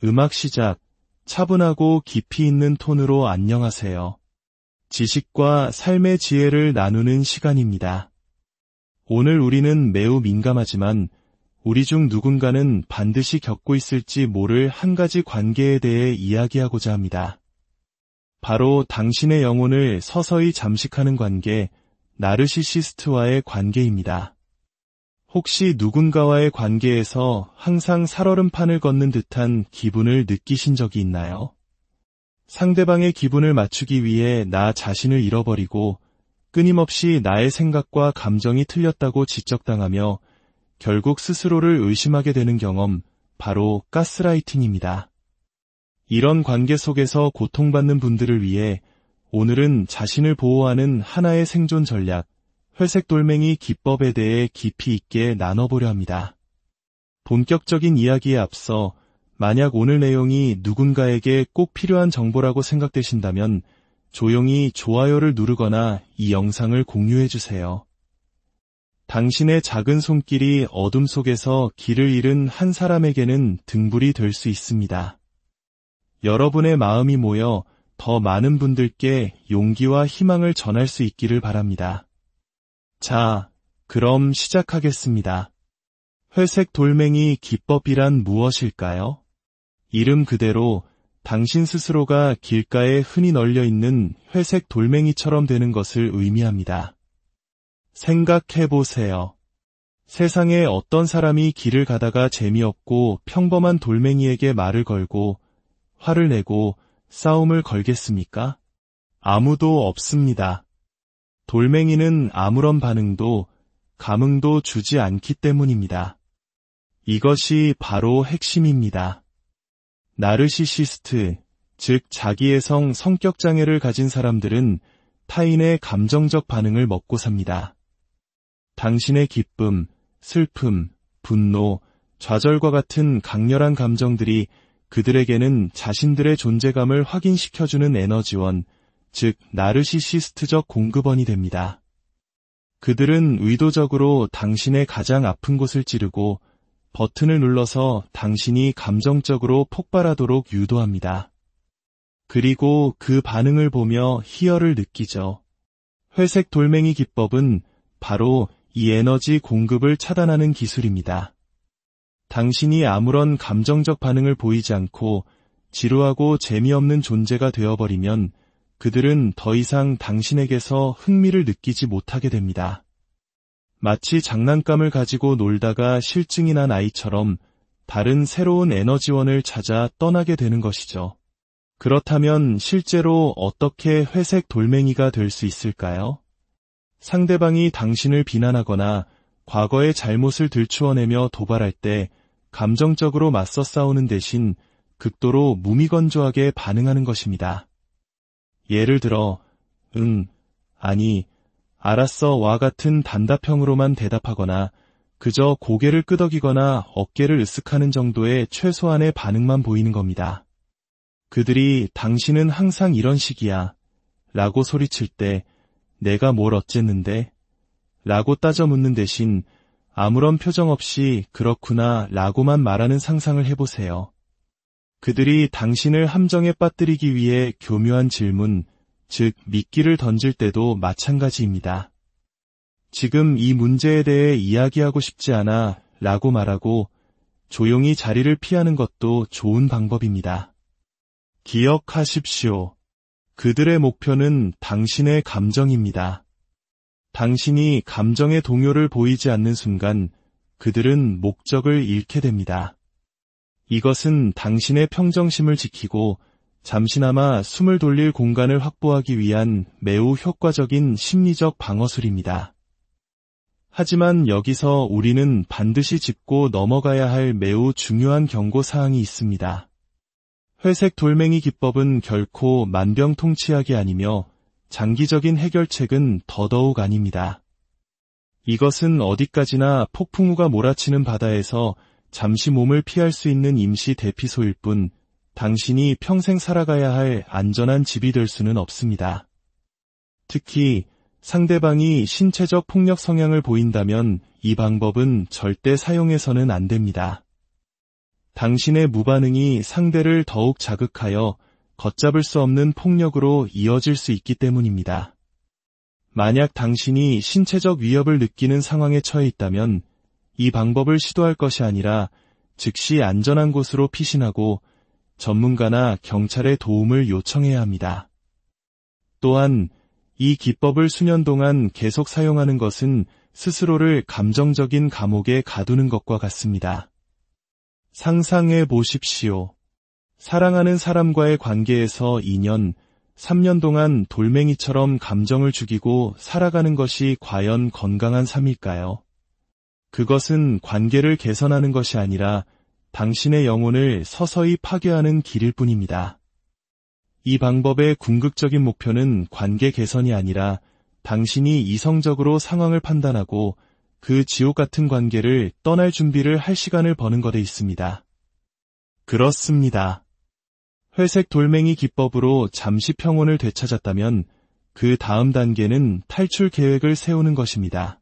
음악 시작, 차분하고 깊이 있는 톤으로 안녕하세요. 지식과 삶의 지혜를 나누는 시간입니다. 오늘 우리는 매우 민감하지만 우리 중 누군가는 반드시 겪고 있을지 모를 한 가지 관계에 대해 이야기하고자 합니다. 바로 당신의 영혼을 서서히 잠식하는 관계, 나르시시스트와의 관계입니다. 혹시 누군가와의 관계에서 항상 살얼음판을 걷는 듯한 기분을 느끼신 적이 있나요? 상대방의 기분을 맞추기 위해 나 자신을 잃어버리고 끊임없이 나의 생각과 감정이 틀렸다고 지적당하며 결국 스스로를 의심하게 되는 경험, 바로 가스라이팅입니다. 이런 관계 속에서 고통받는 분들을 위해 오늘은 자신을 보호하는 하나의 생존 전략, 회색 돌멩이 기법에 대해 깊이 있게 나눠보려 합니다. 본격적인 이야기에 앞서 만약 오늘 내용이 누군가에게 꼭 필요한 정보라고 생각되신다면 조용히 좋아요를 누르거나 이 영상을 공유해주세요. 당신의 작은 손길이 어둠 속에서 길을 잃은 한 사람에게는 등불이 될 수 있습니다. 여러분의 마음이 모여 더 많은 분들께 용기와 희망을 전할 수 있기를 바랍니다. 자, 그럼 시작하겠습니다. 회색 돌멩이 기법이란 무엇일까요? 이름 그대로 당신 스스로가 길가에 흔히 널려 있는 회색 돌멩이처럼 되는 것을 의미합니다. 생각해보세요. 세상에 어떤 사람이 길을 가다가 재미없고 평범한 돌멩이에게 말을 걸고 화를 내고 싸움을 걸겠습니까? 아무도 없습니다. 돌멩이는 아무런 반응도 감흥도 주지 않기 때문입니다. 이것이 바로 핵심입니다. 나르시시스트, 즉 자기애성 성격장애를 가진 사람들은 타인의 감정적 반응을 먹고 삽니다. 당신의 기쁨, 슬픔, 분노, 좌절과 같은 강렬한 감정들이 그들에게는 자신들의 존재감을 확인시켜주는 에너지원, 즉 나르시시스트적 공급원이 됩니다. 그들은 의도적으로 당신의 가장 아픈 곳을 찌르고 버튼을 눌러서 당신이 감정적으로 폭발하도록 유도합니다. 그리고 그 반응을 보며 희열을 느끼죠. 회색 돌멩이 기법은 바로 이 에너지 공급을 차단하는 기술입니다. 당신이 아무런 감정적 반응을 보이지 않고 지루하고 재미없는 존재가 되어버리면 그들은 더 이상 당신에게서 흥미를 느끼지 못하게 됩니다. 마치 장난감을 가지고 놀다가 실증이 난 아이처럼 다른 새로운 에너지원을 찾아 떠나게 되는 것이죠. 그렇다면 실제로 어떻게 회색 돌멩이가 될 수 있을까요? 상대방이 당신을 비난하거나 과거의 잘못을 들추어내며 도발할 때 감정적으로 맞서 싸우는 대신 극도로 무미건조하게 반응하는 것입니다. 예를 들어, 응, 아니, 알았어와 같은 단답형으로만 대답하거나 그저 고개를 끄덕이거나 어깨를 으쓱하는 정도의 최소한의 반응만 보이는 겁니다. 그들이 당신은 항상 이런 식이야 라고 소리칠 때 내가 뭘 어쨌는데? 라고 따져 묻는 대신 아무런 표정 없이 그렇구나 라고만 말하는 상상을 해보세요. 그들이 당신을 함정에 빠뜨리기 위해 교묘한 질문, 즉 미끼를 던질 때도 마찬가지입니다. 지금 이 문제에 대해 이야기하고 싶지 않아 라고 말하고 조용히 자리를 피하는 것도 좋은 방법입니다. 기억하십시오. 그들의 목표는 당신의 감정입니다. 당신이 감정의 동요를 보이지 않는 순간 그들은 목적을 잃게 됩니다. 이것은 당신의 평정심을 지키고 잠시나마 숨을 돌릴 공간을 확보하기 위한 매우 효과적인 심리적 방어술입니다. 하지만 여기서 우리는 반드시 짚고 넘어가야 할 매우 중요한 경고사항이 있습니다. 회색 돌멩이 기법은 결코 만병통치약이 아니며 장기적인 해결책은 더더욱 아닙니다. 이것은 어디까지나 폭풍우가 몰아치는 바다에서 잠시 몸을 피할 수 있는 임시 대피소일 뿐 당신이 평생 살아가야 할 안전한 집이 될 수는 없습니다. 특히 상대방이 신체적 폭력 성향을 보인다면 이 방법은 절대 사용해서는 안 됩니다. 당신의 무반응이 상대를 더욱 자극하여 걷잡을 수 없는 폭력으로 이어질 수 있기 때문입니다. 만약 당신이 신체적 위협을 느끼는 상황에 처해 있다면 이 방법을 시도할 것이 아니라 즉시 안전한 곳으로 피신하고 전문가나 경찰의 도움을 요청해야 합니다. 또한 이 기법을 수년 동안 계속 사용하는 것은 스스로를 감정적인 감옥에 가두는 것과 같습니다. 상상해 보십시오. 사랑하는 사람과의 관계에서 2년, 3년 동안 돌멩이처럼 감정을 죽이고 살아가는 것이 과연 건강한 삶일까요? 그것은 관계를 개선하는 것이 아니라 당신의 영혼을 서서히 파괴하는 길일 뿐입니다. 이 방법의 궁극적인 목표는 관계 개선이 아니라 당신이 이성적으로 상황을 판단하고 그 지옥 같은 관계를 떠날 준비를 할 시간을 버는 것에 있습니다. 그렇습니다. 회색 돌멩이 기법으로 잠시 평온을 되찾았다면 그 다음 단계는 탈출 계획을 세우는 것입니다.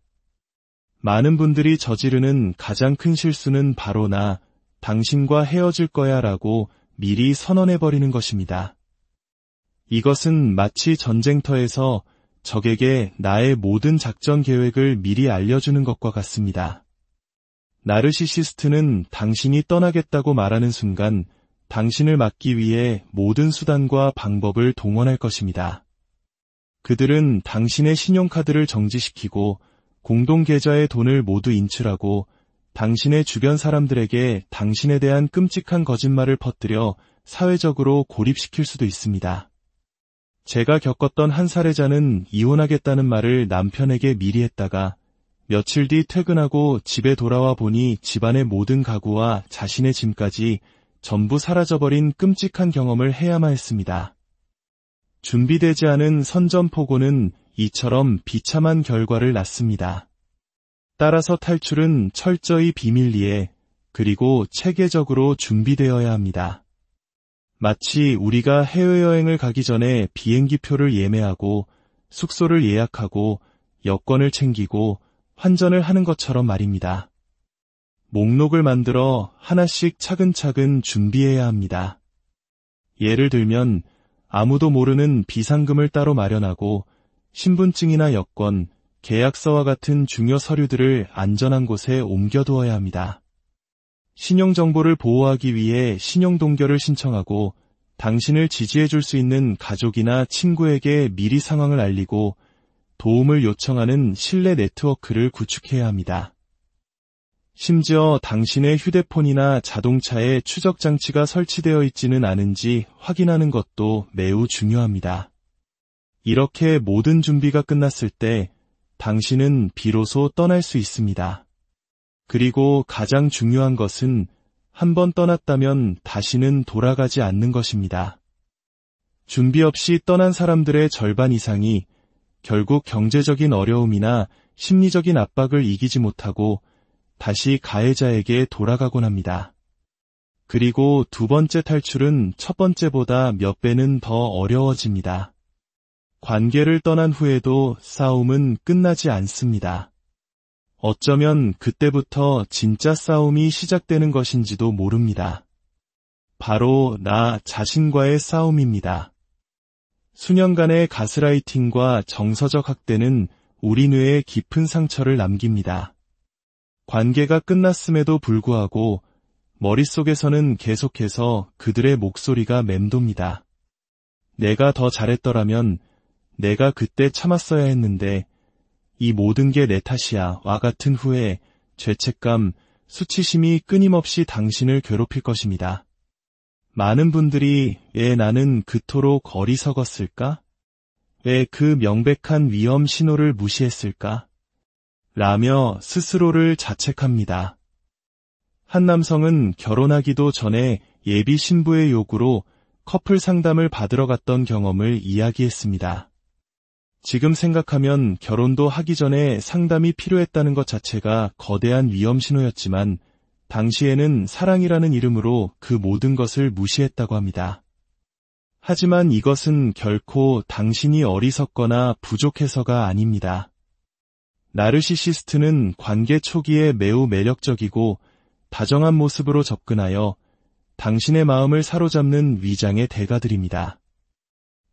많은 분들이 저지르는 가장 큰 실수는 바로 나, 당신과 헤어질 거야 라고 미리 선언해버리는 것입니다. 이것은 마치 전쟁터에서 적에게 나의 모든 작전 계획을 미리 알려주는 것과 같습니다. 나르시시스트는 당신이 떠나겠다고 말하는 순간 당신을 막기 위해 모든 수단과 방법을 동원할 것입니다. 그들은 당신의 신용카드를 정지시키고 공동계좌의 돈을 모두 인출하고 당신의 주변 사람들에게 당신에 대한 끔찍한 거짓말을 퍼뜨려 사회적으로 고립시킬 수도 있습니다. 제가 겪었던 한 사례자는 이혼하겠다는 말을 남편에게 미리 했다가 며칠 뒤 퇴근하고 집에 돌아와 보니 집안의 모든 가구와 자신의 짐까지 전부 사라져버린 끔찍한 경험을 해야만 했습니다. 준비되지 않은 선전포고는 이처럼 비참한 결과를 낳습니다. 따라서 탈출은 철저히 비밀리에 그리고 체계적으로 준비되어야 합니다. 마치 우리가 해외여행을 가기 전에 비행기표를 예매하고 숙소를 예약하고 여권을 챙기고 환전을 하는 것처럼 말입니다. 목록을 만들어 하나씩 차근차근 준비해야 합니다. 예를 들면 아무도 모르는 비상금을 따로 마련하고 신분증이나 여권, 계약서와 같은 중요 서류들을 안전한 곳에 옮겨두어야 합니다. 신용정보를 보호하기 위해 신용동결을 신청하고 당신을 지지해줄 수 있는 가족이나 친구에게 미리 상황을 알리고 도움을 요청하는 신뢰 네트워크를 구축해야 합니다. 심지어 당신의 휴대폰이나 자동차에 추적장치가 설치되어 있지는 않은지 확인하는 것도 매우 중요합니다. 이렇게 모든 준비가 끝났을 때 당신은 비로소 떠날 수 있습니다. 그리고 가장 중요한 것은 한 번 떠났다면 다시는 돌아가지 않는 것입니다. 준비 없이 떠난 사람들의 절반 이상이 결국 경제적인 어려움이나 심리적인 압박을 이기지 못하고 다시 가해자에게 돌아가곤 합니다. 그리고 두 번째 탈출은 첫 번째보다 몇 배는 더 어려워집니다. 관계를 떠난 후에도 싸움은 끝나지 않습니다. 어쩌면 그때부터 진짜 싸움이 시작되는 것인지도 모릅니다. 바로 나 자신과의 싸움입니다. 수년간의 가스라이팅과 정서적 학대는 우리 뇌에 깊은 상처를 남깁니다. 관계가 끝났음에도 불구하고 머릿속에서는 계속해서 그들의 목소리가 맴돕니다. 내가 더 잘했더라면, 내가 그때 참았어야 했는데, 이 모든 게 내 탓이야 와 같은 후회, 죄책감, 수치심이 끊임없이 당신을 괴롭힐 것입니다. 많은 분들이 왜 나는 그토록 어리석었을까? 왜 그 명백한 위험 신호를 무시했을까? 라며 스스로를 자책합니다. 한 남성은 결혼하기도 전에 예비 신부의 요구로 커플 상담을 받으러 갔던 경험을 이야기했습니다. 지금 생각하면 결혼도 하기 전에 상담이 필요했다는 것 자체가 거대한 위험 신호였지만 당시에는 사랑이라는 이름으로 그 모든 것을 무시했다고 합니다. 하지만 이것은 결코 당신이 어리석거나 부족해서가 아닙니다. 나르시시스트는 관계 초기에 매우 매력적이고 다정한 모습으로 접근하여 당신의 마음을 사로잡는 위장의 대가들입니다.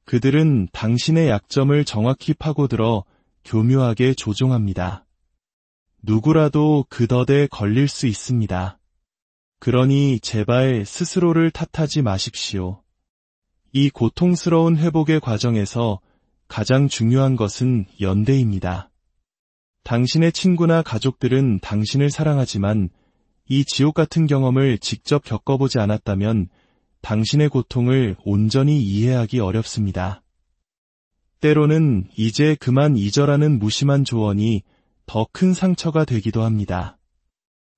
그들은 당신의 약점을 정확히 파고들어 교묘하게 조종합니다. 누구라도 그 덫에 걸릴 수 있습니다. 그러니 제발 스스로를 탓하지 마십시오. 이 고통스러운 회복의 과정에서 가장 중요한 것은 연대입니다. 당신의 친구나 가족들은 당신을 사랑하지만 이 지옥 같은 경험을 직접 겪어보지 않았다면 당신의 고통을 온전히 이해하기 어렵습니다. 때로는 이제 그만 잊어라는 무심한 조언이 더 큰 상처가 되기도 합니다.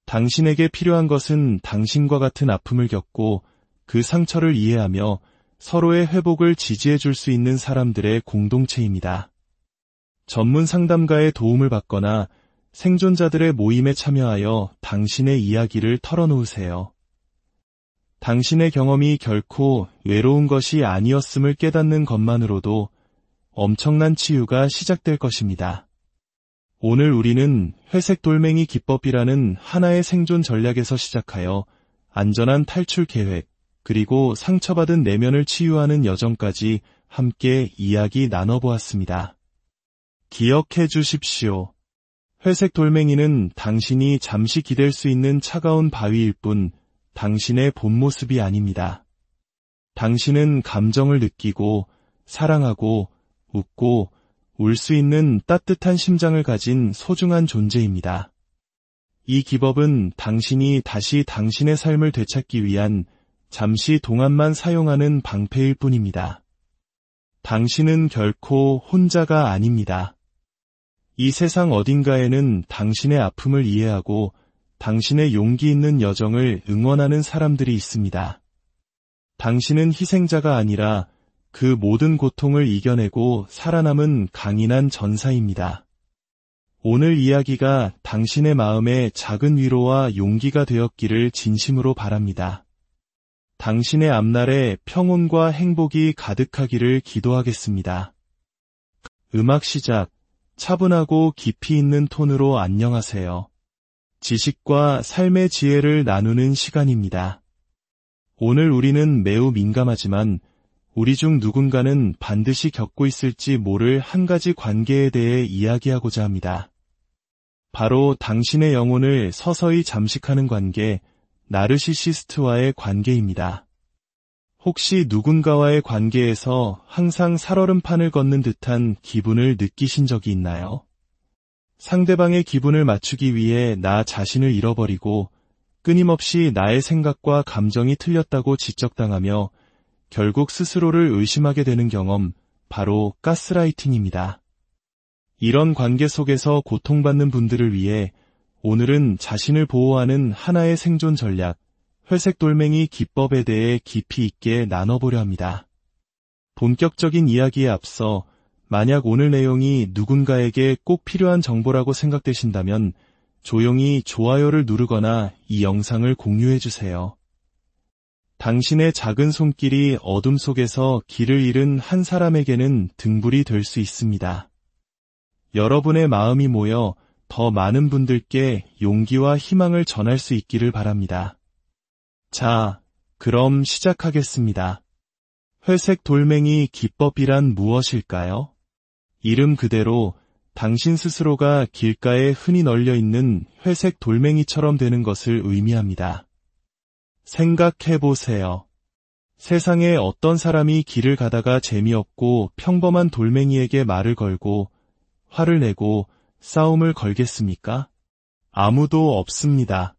당신에게 필요한 것은 당신과 같은 아픔을 겪고 그 상처를 이해하며 서로의 회복을 지지해 줄 수 있는 사람들의 공동체입니다. 전문 상담가의 도움을 받거나 생존자들의 모임에 참여하여 당신의 이야기를 털어놓으세요. 당신의 경험이 결코 외로운 것이 아니었음을 깨닫는 것만으로도 엄청난 치유가 시작될 것입니다. 오늘 우리는 회색 돌멩이 기법이라는 하나의 생존 전략에서 시작하여 안전한 탈출 계획, 그리고 상처받은 내면을 치유하는 여정까지 함께 이야기 나눠보았습니다. 기억해 주십시오. 회색 돌멩이는 당신이 잠시 기댈 수 있는 차가운 바위일 뿐 당신의 본 모습이 아닙니다. 당신은 감정을 느끼고 사랑하고 웃고 울 수 있는 따뜻한 심장을 가진 소중한 존재입니다. 이 기법은 당신이 다시 당신의 삶을 되찾기 위한 잠시 동안만 사용하는 방패일 뿐입니다. 당신은 결코 혼자가 아닙니다. 이 세상 어딘가에는 당신의 아픔을 이해하고 당신의 용기 있는 여정을 응원하는 사람들이 있습니다. 당신은 희생자가 아니라 그 모든 고통을 이겨내고 살아남은 강인한 전사입니다. 오늘 이야기가 당신의 마음에 작은 위로와 용기가 되었기를 진심으로 바랍니다. 당신의 앞날에 평온과 행복이 가득하기를 기도하겠습니다. 음악 시작. 차분하고 깊이 있는 톤으로 안녕하세요. 지식과 삶의 지혜를 나누는 시간입니다. 오늘 우리는 매우 민감하지만 우리 중 누군가는 반드시 겪고 있을지 모를 한 가지 관계에 대해 이야기하고자 합니다. 바로 당신의 영혼을 서서히 잠식하는 관계, 나르시시스트와의 관계입니다. 혹시 누군가와의 관계에서 항상 살얼음판을 걷는 듯한 기분을 느끼신 적이 있나요? 상대방의 기분을 맞추기 위해 나 자신을 잃어버리고 끊임없이 나의 생각과 감정이 틀렸다고 지적당하며 결국 스스로를 의심하게 되는 경험, 바로 가스라이팅입니다. 이런 관계 속에서 고통받는 분들을 위해 오늘은 자신을 보호하는 하나의 생존 전략, 회색 돌멩이 기법에 대해 깊이 있게 나눠보려 합니다. 본격적인 이야기에 앞서 만약 오늘 내용이 누군가에게 꼭 필요한 정보라고 생각되신다면 조용히 좋아요를 누르거나 이 영상을 공유해주세요. 당신의 작은 손길이 어둠 속에서 길을 잃은 한 사람에게는 등불이 될 수 있습니다. 여러분의 마음이 모여 더 많은 분들께 용기와 희망을 전할 수 있기를 바랍니다. 자, 그럼 시작하겠습니다. 회색 돌멩이 기법이란 무엇일까요? 이름 그대로 당신 스스로가 길가에 흔히 널려 있는 회색 돌멩이처럼 되는 것을 의미합니다. 생각해보세요. 세상에 어떤 사람이 길을 가다가 재미없고 평범한 돌멩이에게 말을 걸고 화를 내고 싸움을 걸겠습니까? 아무도 없습니다.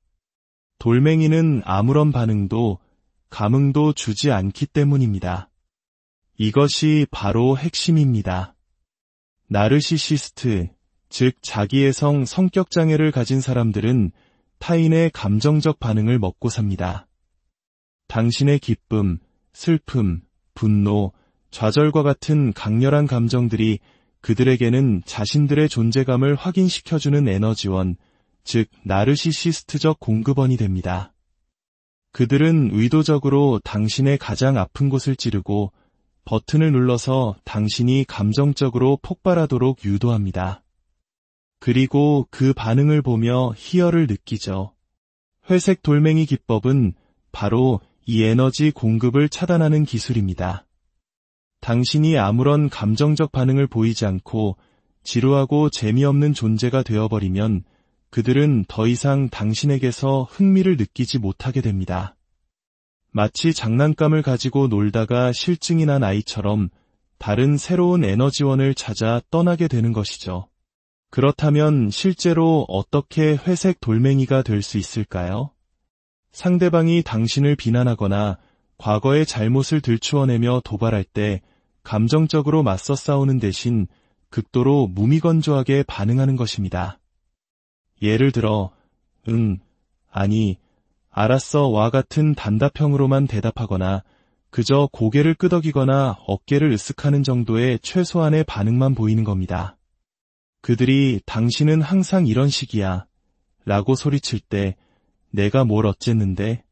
돌멩이는 아무런 반응도 감흥도 주지 않기 때문입니다. 이것이 바로 핵심입니다. 나르시시스트, 즉 자기애성 성격장애를 가진 사람들은 타인의 감정적 반응을 먹고 삽니다. 당신의 기쁨, 슬픔, 분노, 좌절과 같은 강렬한 감정들이 그들에게는 자신들의 존재감을 확인시켜주는 에너지원, 즉 나르시시스트적 공급원이 됩니다. 그들은 의도적으로 당신의 가장 아픈 곳을 찌르고 버튼을 눌러서 당신이 감정적으로 폭발하도록 유도합니다. 그리고 그 반응을 보며 희열을 느끼죠. 회색 돌멩이 기법은 바로 이 에너지 공급을 차단하는 기술입니다. 당신이 아무런 감정적 반응을 보이지 않고 지루하고 재미없는 존재가 되어버리면 그들은 더 이상 당신에게서 흥미를 느끼지 못하게 됩니다. 마치 장난감을 가지고 놀다가 실증이 난 아이처럼 다른 새로운 에너지원을 찾아 떠나게 되는 것이죠. 그렇다면 실제로 어떻게 회색 돌멩이가 될 수 있을까요? 상대방이 당신을 비난하거나 과거의 잘못을 들추어내며 도발할 때 감정적으로 맞서 싸우는 대신 극도로 무미건조하게 반응하는 것입니다. 예를 들어, 응, 아니, 알았어 와 같은 단답형으로만 대답하거나 그저 고개를 끄덕이거나 어깨를 으쓱하는 정도의 최소한의 반응만 보이는 겁니다. 그들이 당신은 항상 이런 식이야 라고 소리칠 때 내가 뭘 어쨌는데?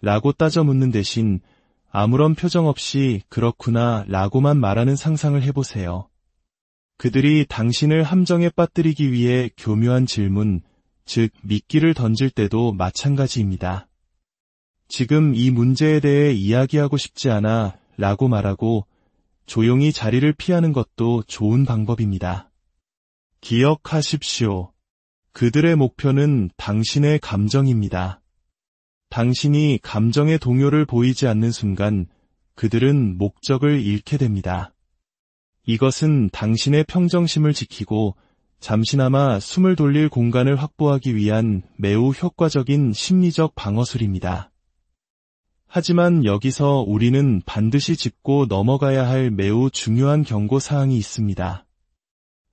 라고 따져 묻는 대신 아무런 표정 없이 그렇구나 라고만 말하는 상상을 해보세요. 그들이 당신을 함정에 빠뜨리기 위해 교묘한 질문, 즉 미끼를 던질 때도 마찬가지입니다. 지금 이 문제에 대해 이야기하고 싶지 않아 라고 말하고 조용히 자리를 피하는 것도 좋은 방법입니다. 기억하십시오. 그들의 목표는 당신의 감정입니다. 당신이 감정의 동요를 보이지 않는 순간 그들은 목적을 잃게 됩니다. 이것은 당신의 평정심을 지키고 잠시나마 숨을 돌릴 공간을 확보하기 위한 매우 효과적인 심리적 방어술입니다. 하지만 여기서 우리는 반드시 짚고 넘어가야 할 매우 중요한 경고사항이 있습니다.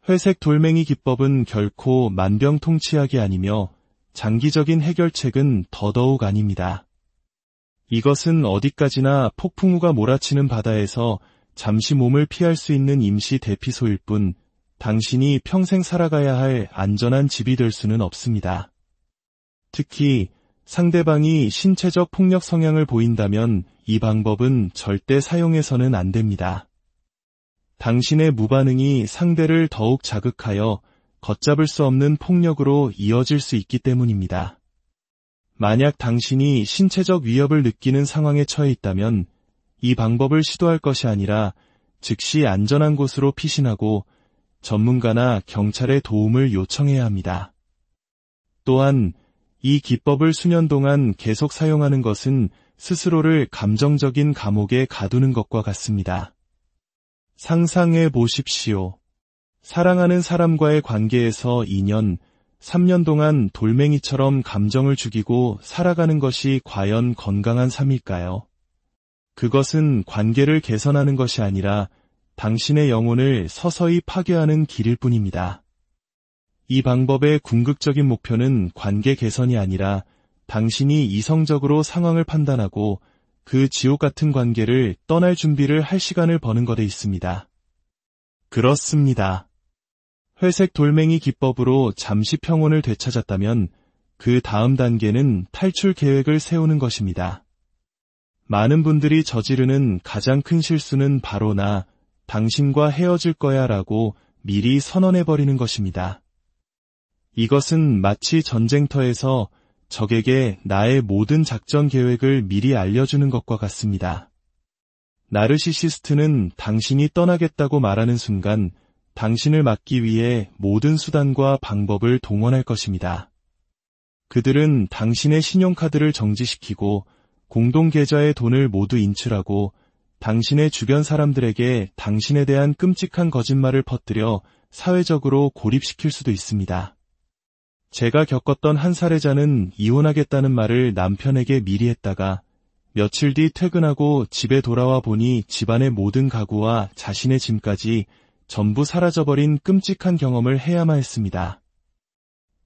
회색 돌멩이 기법은 결코 만병통치약이 아니며 장기적인 해결책은 더더욱 아닙니다. 이것은 어디까지나 폭풍우가 몰아치는 바다에서 잠시 몸을 피할 수 있는 임시 대피소일 뿐 당신이 평생 살아가야 할 안전한 집이 될 수는 없습니다. 특히 상대방이 신체적 폭력 성향을 보인다면 이 방법은 절대 사용해서는 안 됩니다. 당신의 무반응이 상대를 더욱 자극하여 걷잡을 수 없는 폭력으로 이어질 수 있기 때문입니다. 만약 당신이 신체적 위협을 느끼는 상황에 처해 있다면 이 방법을 시도할 것이 아니라 즉시 안전한 곳으로 피신하고 전문가나 경찰의 도움을 요청해야 합니다. 또한 이 기법을 수년 동안 계속 사용하는 것은 스스로를 감정적인 감옥에 가두는 것과 같습니다. 상상해 보십시오. 사랑하는 사람과의 관계에서 2년, 3년 동안 돌멩이처럼 감정을 죽이고 살아가는 것이 과연 건강한 삶일까요? 그것은 관계를 개선하는 것이 아니라 당신의 영혼을 서서히 파괴하는 길일 뿐입니다. 이 방법의 궁극적인 목표는 관계 개선이 아니라 당신이 이성적으로 상황을 판단하고 그 지옥 같은 관계를 떠날 준비를 할 시간을 버는 것에 있습니다. 그렇습니다. 회색 돌멩이 기법으로 잠시 평온을 되찾았다면 그 다음 단계는 탈출 계획을 세우는 것입니다. 많은 분들이 저지르는 가장 큰 실수는 바로 나, 당신과 헤어질 거야 라고 미리 선언해버리는 것입니다. 이것은 마치 전쟁터에서 적에게 나의 모든 작전 계획을 미리 알려주는 것과 같습니다. 나르시시스트는 당신이 떠나겠다고 말하는 순간 당신을 막기 위해 모든 수단과 방법을 동원할 것입니다. 그들은 당신의 신용카드를 정지시키고 공동계좌의 돈을 모두 인출하고 당신의 주변 사람들에게 당신에 대한 끔찍한 거짓말을 퍼뜨려 사회적으로 고립시킬 수도 있습니다. 제가 겪었던 한 사례자는 이혼하겠다는 말을 남편에게 미리 했다가 며칠 뒤 퇴근하고 집에 돌아와 보니 집안의 모든 가구와 자신의 짐까지 전부 사라져버린 끔찍한 경험을 해야만 했습니다.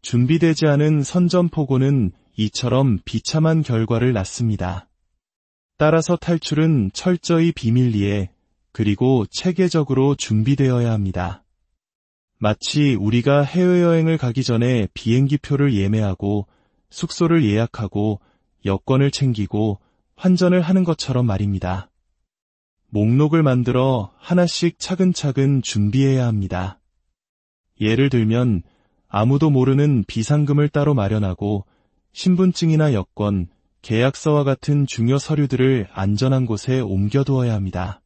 준비되지 않은 선전포고는 이처럼 비참한 결과를 낳습니다. 따라서 탈출은 철저히 비밀리에 그리고 체계적으로 준비되어야 합니다. 마치 우리가 해외여행을 가기 전에 비행기표를 예매하고 숙소를 예약하고 여권을 챙기고 환전을 하는 것처럼 말입니다. 목록을 만들어 하나씩 차근차근 준비해야 합니다. 예를 들면 아무도 모르는 비상금을 따로 마련하고 신분증이나 여권, 계약서와 같은 중요 서류들을 안전한 곳에 옮겨두어야 합니다.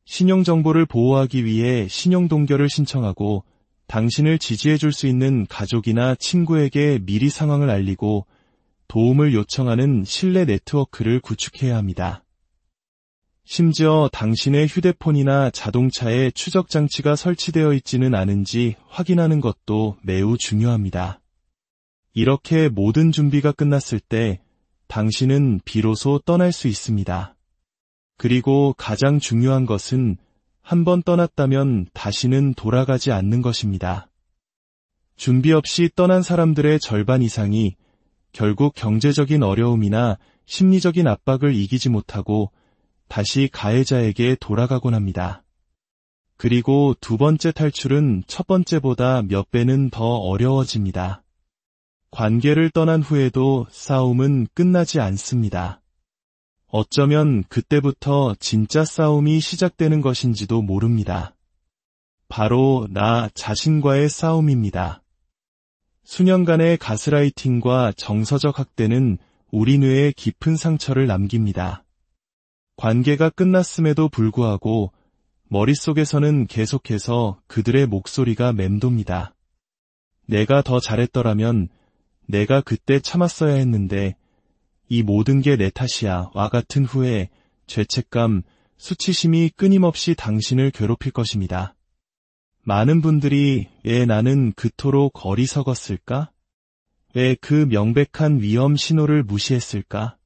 신용정보를 보호하기 위해 신용동결을 신청하고 당신을 지지해줄 수 있는 가족이나 친구에게 미리 상황을 알리고 도움을 요청하는 신뢰 네트워크를 구축해야 합니다. 심지어 당신의 휴대폰이나 자동차에 추적장치가 설치되어 있지는 않은지 확인하는 것도 매우 중요합니다. 이렇게 모든 준비가 끝났을 때 당신은 비로소 떠날 수 있습니다. 그리고 가장 중요한 것은 한번 떠났다면 다시는 돌아가지 않는 것입니다. 준비 없이 떠난 사람들의 절반 이상이 결국 경제적인 어려움이나 심리적인 압박을 이기지 못하고 다시 가해자에게 돌아가곤 합니다. 그리고 두 번째 탈출은 첫 번째보다 몇 배는 더 어려워집니다. 관계를 떠난 후에도 싸움은 끝나지 않습니다. 어쩌면 그때부터 진짜 싸움이 시작되는 것인지도 모릅니다. 바로 나 자신과의 싸움입니다. 수년간의 가스라이팅과 정서적 학대는 우리 뇌에 깊은 상처를 남깁니다. 관계가 끝났음에도 불구하고 머릿속에서는 계속해서 그들의 목소리가 맴돕니다. 내가 더 잘했더라면, 내가 그때 참았어야 했는데, 이 모든 게 내 탓이야 와 같은 후회, 죄책감, 수치심이 끊임없이 당신을 괴롭힐 것입니다. 많은 분들이 왜 나는 그토록 어리석었을까? 왜 그 명백한 위험 신호를 무시했을까?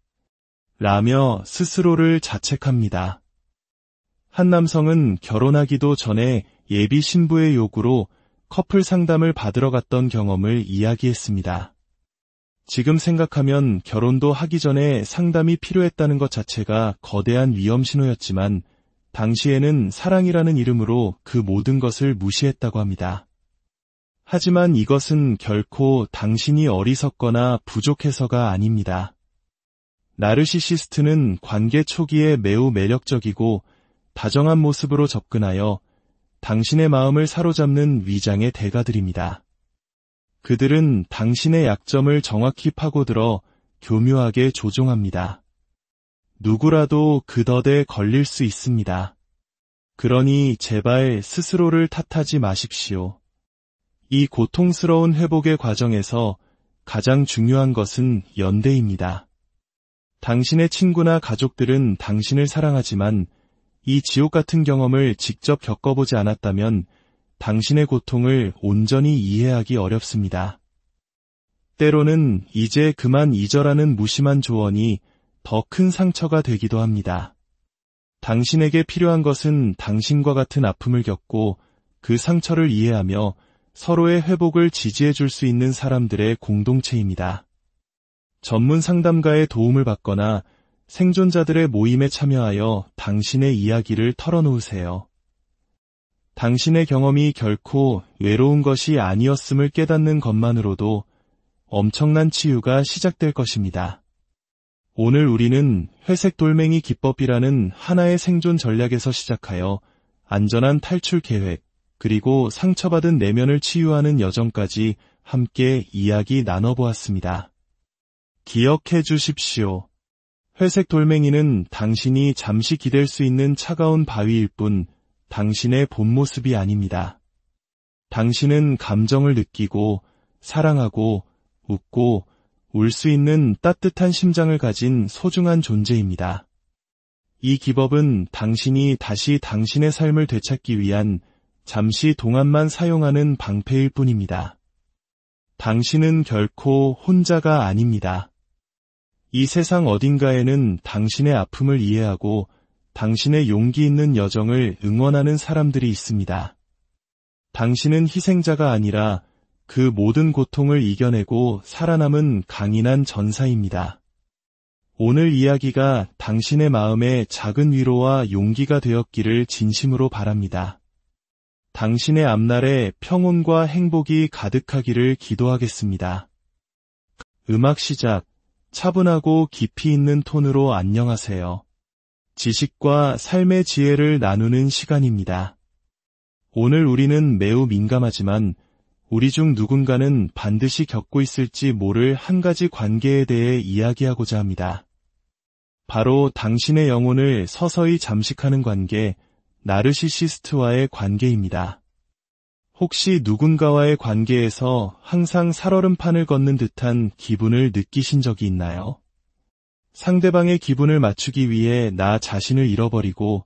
라며 스스로를 자책합니다. 한 남성은 결혼하기도 전에 예비 신부의 요구로 커플 상담을 받으러 갔던 경험을 이야기했습니다. 지금 생각하면 결혼도 하기 전에 상담이 필요했다는 것 자체가 거대한 위험 신호였지만 당시에는 사랑이라는 이름으로 그 모든 것을 무시했다고 합니다. 하지만 이것은 결코 당신이 어리석거나 부족해서가 아닙니다. 나르시시스트는 관계 초기에 매우 매력적이고 다정한 모습으로 접근하여 당신의 마음을 사로잡는 위장의 대가들입니다. 그들은 당신의 약점을 정확히 파고들어 교묘하게 조종합니다. 누구라도 그 덫에 걸릴 수 있습니다. 그러니 제발 스스로를 탓하지 마십시오. 이 고통스러운 회복의 과정에서 가장 중요한 것은 연대입니다. 당신의 친구나 가족들은 당신을 사랑하지만 이 지옥 같은 경험을 직접 겪어보지 않았다면 당신의 고통을 온전히 이해하기 어렵습니다. 때로는 이제 그만 잊어라는 무심한 조언이 더 큰 상처가 되기도 합니다. 당신에게 필요한 것은 당신과 같은 아픔을 겪고 그 상처를 이해하며 서로의 회복을 지지해 줄 수 있는 사람들의 공동체입니다. 전문 상담가의 도움을 받거나 생존자들의 모임에 참여하여 당신의 이야기를 털어놓으세요. 당신의 경험이 결코 외로운 것이 아니었음을 깨닫는 것만으로도 엄청난 치유가 시작될 것입니다. 오늘 우리는 회색 돌멩이 기법이라는 하나의 생존 전략에서 시작하여 안전한 탈출 계획, 그리고 상처받은 내면을 치유하는 여정까지 함께 이야기 나눠보았습니다. 기억해 주십시오. 회색 돌멩이는 당신이 잠시 기댈 수 있는 차가운 바위일 뿐 당신의 본 모습이 아닙니다. 당신은 감정을 느끼고 사랑하고 웃고 울 수 있는 따뜻한 심장을 가진 소중한 존재입니다. 이 기법은 당신이 다시 당신의 삶을 되찾기 위한 잠시 동안만 사용하는 방패일 뿐입니다. 당신은 결코 혼자가 아닙니다. 이 세상 어딘가에는 당신의 아픔을 이해하고 당신의 용기 있는 여정을 응원하는 사람들이 있습니다. 당신은 희생자가 아니라 그 모든 고통을 이겨내고 살아남은 강인한 전사입니다. 오늘 이야기가 당신의 마음에 작은 위로와 용기가 되었기를 진심으로 바랍니다. 당신의 앞날에 평온과 행복이 가득하기를 기도하겠습니다. 음악 시작. 차분하고 깊이 있는 톤으로 안녕하세요. 지식과 삶의 지혜를 나누는 시간입니다. 오늘 우리는 매우 민감하지만 우리 중 누군가는 반드시 겪고 있을지 모를 한 가지 관계에 대해 이야기하고자 합니다. 바로 당신의 영혼을 서서히 잠식하는 관계, 나르시시스트와의 관계입니다. 혹시 누군가와의 관계에서 항상 살얼음판을 걷는 듯한 기분을 느끼신 적이 있나요? 상대방의 기분을 맞추기 위해 나 자신을 잃어버리고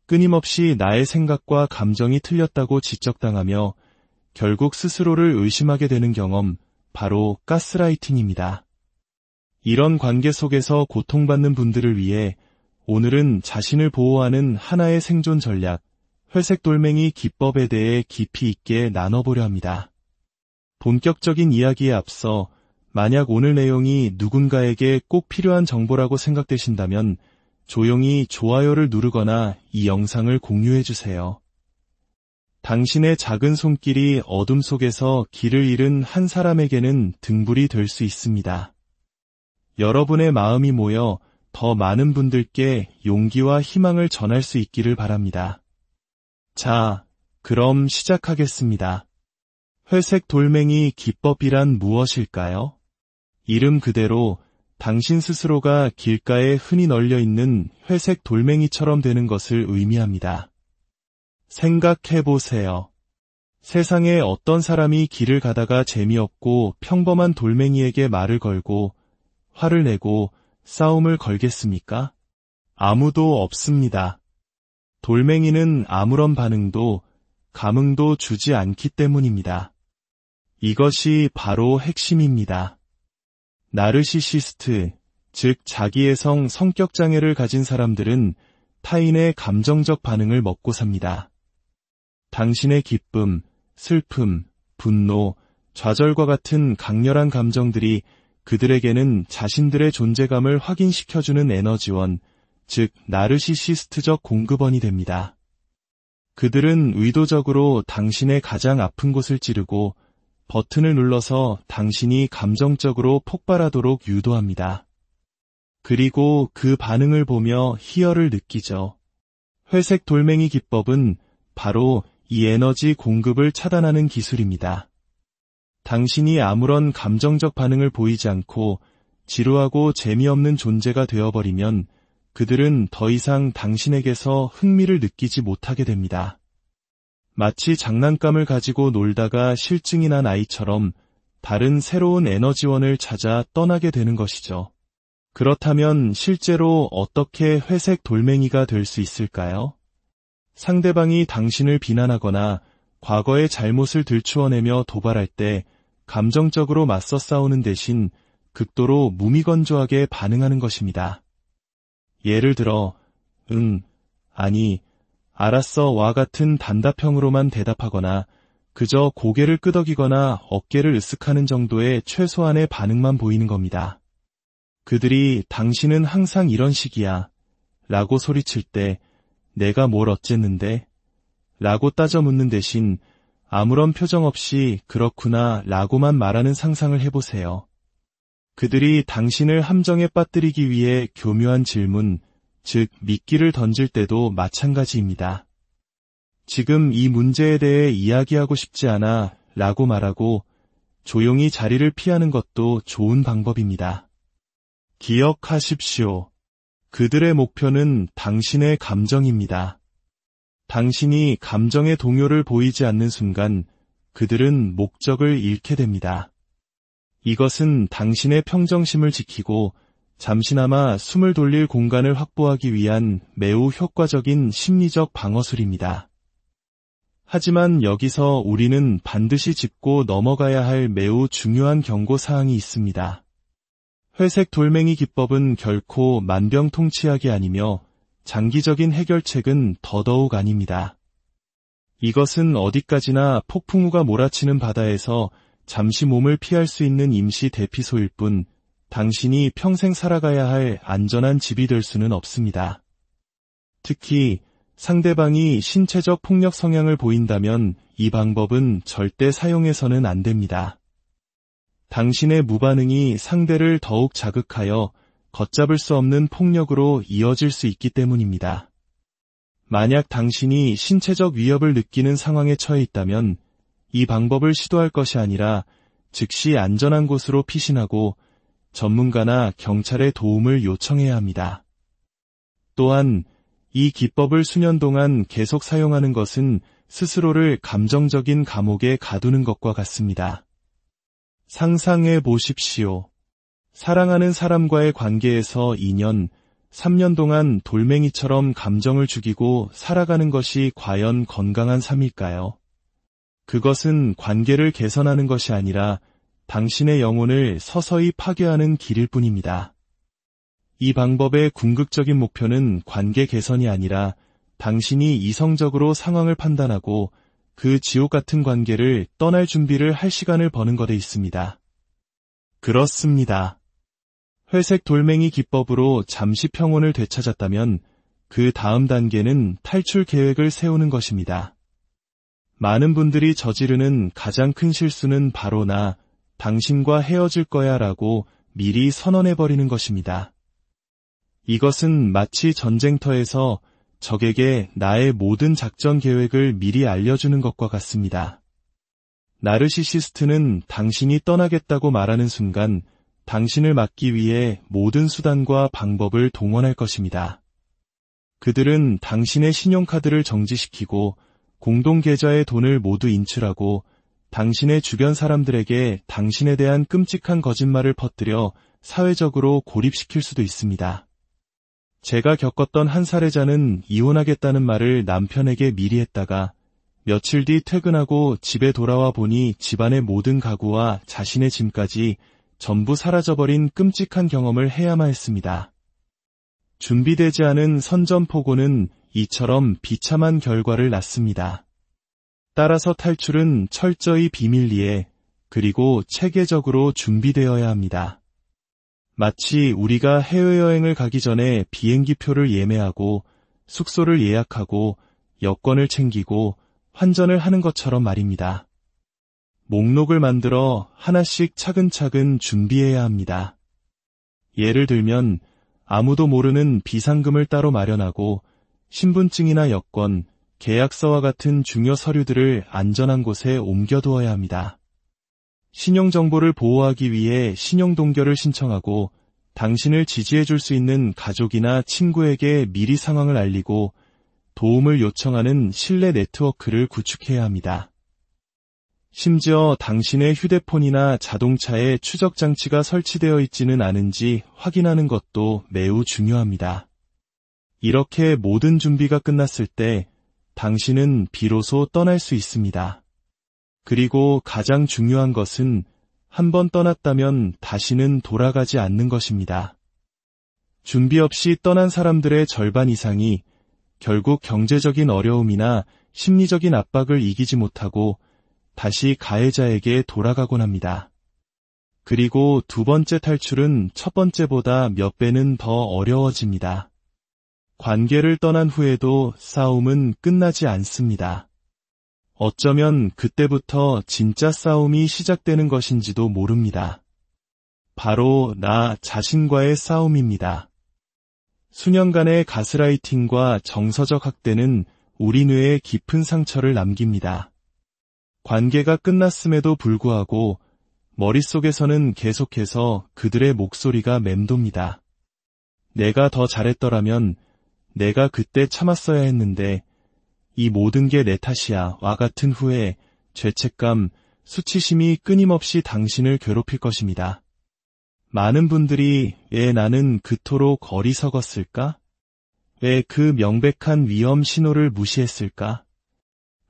끊임없이 나의 생각과 감정이 틀렸다고 지적당하며 결국 스스로를 의심하게 되는 경험, 바로 가스라이팅입니다. 이런 관계 속에서 고통받는 분들을 위해 오늘은 자신을 보호하는 하나의 생존 전략, 회색 돌멩이 기법에 대해 깊이 있게 나눠보려 합니다. 본격적인 이야기에 앞서 만약 오늘 내용이 누군가에게 꼭 필요한 정보라고 생각되신다면 조용히 좋아요를 누르거나 이 영상을 공유해주세요. 당신의 작은 손길이 어둠 속에서 길을 잃은 한 사람에게는 등불이 될 수 있습니다. 여러분의 마음이 모여 더 많은 분들께 용기와 희망을 전할 수 있기를 바랍니다. 자, 그럼 시작하겠습니다. 회색 돌멩이 기법이란 무엇일까요? 이름 그대로 당신 스스로가 길가에 흔히 널려 있는 회색 돌멩이처럼 되는 것을 의미합니다. 생각해보세요. 세상에 어떤 사람이 길을 가다가 재미없고 평범한 돌멩이에게 말을 걸고 화를 내고 싸움을 걸겠습니까? 아무도 없습니다. 돌멩이는 아무런 반응도 감흥도 주지 않기 때문입니다. 이것이 바로 핵심입니다. 나르시시스트, 즉 자기애성 성격장애를 가진 사람들은 타인의 감정적 반응을 먹고 삽니다. 당신의 기쁨, 슬픔, 분노, 좌절과 같은 강렬한 감정들이 그들에게는 자신들의 존재감을 확인시켜주는 에너지원, 즉 나르시시스트적 공급원이 됩니다. 그들은 의도적으로 당신의 가장 아픈 곳을 찌르고 버튼을 눌러서 당신이 감정적으로 폭발하도록 유도합니다. 그리고 그 반응을 보며 희열을 느끼죠. 회색 돌멩이 기법은 바로 이 에너지 공급을 차단하는 기술입니다. 당신이 아무런 감정적 반응을 보이지 않고 지루하고 재미없는 존재가 되어버리면 그들은 더 이상 당신에게서 흥미를 느끼지 못하게 됩니다. 마치 장난감을 가지고 놀다가 실증이 난 아이처럼 다른 새로운 에너지원을 찾아 떠나게 되는 것이죠. 그렇다면 실제로 어떻게 회색 돌멩이가 될 수 있을까요? 상대방이 당신을 비난하거나 과거의 잘못을 들추어내며 도발할 때 감정적으로 맞서 싸우는 대신 극도로 무미건조하게 반응하는 것입니다. 예를 들어, 아니, 알았어와 같은 단답형으로만 대답하거나 그저 고개를 끄덕이거나 어깨를 으쓱하는 정도의 최소한의 반응만 보이는 겁니다. 그들이 당신은 항상 이런 식이야 라고 소리칠 때 내가 뭘 어쨌는데? 라고 따져 묻는 대신 아무런 표정 없이 그렇구나 라고만 말하는 상상을 해보세요. 그들이 당신을 함정에 빠뜨리기 위해 교묘한 질문, 즉 미끼를 던질 때도 마찬가지입니다. 지금 이 문제에 대해 이야기하고 싶지 않아 라고 말하고 조용히 자리를 피하는 것도 좋은 방법입니다. 기억하십시오. 그들의 목표는 당신의 감정입니다. 당신이 감정의 동요를 보이지 않는 순간 그들은 목적을 잃게 됩니다. 이것은 당신의 평정심을 지키고 잠시나마 숨을 돌릴 공간을 확보하기 위한 매우 효과적인 심리적 방어술입니다. 하지만 여기서 우리는 반드시 짚고 넘어가야 할 매우 중요한 경고사항이 있습니다. 회색 돌멩이 기법은 결코 만병통치약이 아니며 장기적인 해결책은 더더욱 아닙니다. 이것은 어디까지나 폭풍우가 몰아치는 바다에서 잠시 몸을 피할 수 있는 임시 대피소일 뿐 당신이 평생 살아가야 할 안전한 집이 될 수는 없습니다. 특히 상대방이 신체적 폭력 성향을 보인다면 이 방법은 절대 사용해서는 안 됩니다. 당신의 무반응이 상대를 더욱 자극하여 걷잡을 수 없는 폭력으로 이어질 수 있기 때문입니다. 만약 당신이 신체적 위협을 느끼는 상황에 처해 있다면 이 방법을 시도할 것이 아니라 즉시 안전한 곳으로 피신하고 전문가나 경찰의 도움을 요청해야 합니다. 또한 이 기법을 수년 동안 계속 사용하는 것은 스스로를 감정적인 감옥에 가두는 것과 같습니다. 상상해 보십시오. 사랑하는 사람과의 관계에서 2년, 3년 동안 돌멩이처럼 감정을 죽이고 살아가는 것이 과연 건강한 삶일까요? 그것은 관계를 개선하는 것이 아니라 당신의 영혼을 서서히 파괴하는 길일 뿐입니다. 이 방법의 궁극적인 목표는 관계 개선이 아니라 당신이 이성적으로 상황을 판단하고 그 지옥 같은 관계를 떠날 준비를 할 시간을 버는 것에 있습니다. 그렇습니다. 회색 돌멩이 기법으로 잠시 평온을 되찾았다면 그 다음 단계는 탈출 계획을 세우는 것입니다. 많은 분들이 저지르는 가장 큰 실수는 바로 나 당신과 헤어질 거야 라고 미리 선언해버리는 것입니다. 이것은 마치 전쟁터에서 적에게 나의 모든 작전 계획을 미리 알려주는 것과 같습니다. 나르시시스트는 당신이 떠나겠다고 말하는 순간 당신을 막기 위해 모든 수단과 방법을 동원할 것입니다. 그들은 당신의 신용카드를 정지시키고 공동계좌의 돈을 모두 인출하고 당신의 주변 사람들에게 당신에 대한 끔찍한 거짓말을 퍼뜨려 사회적으로 고립시킬 수도 있습니다. 제가 겪었던 한 사례자는 이혼하겠다는 말을 남편에게 미리 했다가 며칠 뒤 퇴근하고 집에 돌아와 보니 집안의 모든 가구와 자신의 짐까지 전부 사라져버린 끔찍한 경험을 해야만 했습니다. 준비되지 않은 선전포고는 이처럼 비참한 결과를 낳습니다. 따라서 탈출은 철저히 비밀리에 그리고 체계적으로 준비되어야 합니다. 마치 우리가 해외여행을 가기 전에 비행기표를 예매하고 숙소를 예약하고 여권을 챙기고 환전을 하는 것처럼 말입니다. 목록을 만들어 하나씩 차근차근 준비해야 합니다. 예를 들면 아무도 모르는 비상금을 따로 마련하고 신분증이나 여권, 계약서와 같은 중요 서류들을 안전한 곳에 옮겨두어야 합니다. 신용정보를 보호하기 위해 신용동결을 신청하고 당신을 지지해줄 수 있는 가족이나 친구에게 미리 상황을 알리고 도움을 요청하는 신뢰 네트워크를 구축해야 합니다. 심지어 당신의 휴대폰이나 자동차에 추적장치가 설치되어 있지는 않은지 확인하는 것도 매우 중요합니다. 이렇게 모든 준비가 끝났을 때 당신은 비로소 떠날 수 있습니다. 그리고 가장 중요한 것은 한번 떠났다면 다시는 돌아가지 않는 것입니다. 준비 없이 떠난 사람들의 절반 이상이 결국 경제적인 어려움이나 심리적인 압박을 이기지 못하고 다시 가해자에게 돌아가곤 합니다. 그리고 두 번째 탈출은 첫 번째보다 몇 배는 더 어려워집니다. 관계를 떠난 후에도 싸움은 끝나지 않습니다. 어쩌면 그때부터 진짜 싸움이 시작되는 것인지도 모릅니다. 바로 나 자신과의 싸움입니다. 수년간의 가스라이팅과 정서적 학대는 우리 뇌에 깊은 상처를 남깁니다. 관계가 끝났음에도 불구하고 머릿속에서는 계속해서 그들의 목소리가 맴돕니다. 내가 더 잘했더라면, 내가 그때 참았어야 했는데, 이 모든 게 내 탓이야 와 같은 후회, 죄책감, 수치심이 끊임없이 당신을 괴롭힐 것입니다. 많은 분들이 왜 나는 그토록 어리석었을까? 왜 그 명백한 위험 신호를 무시했을까?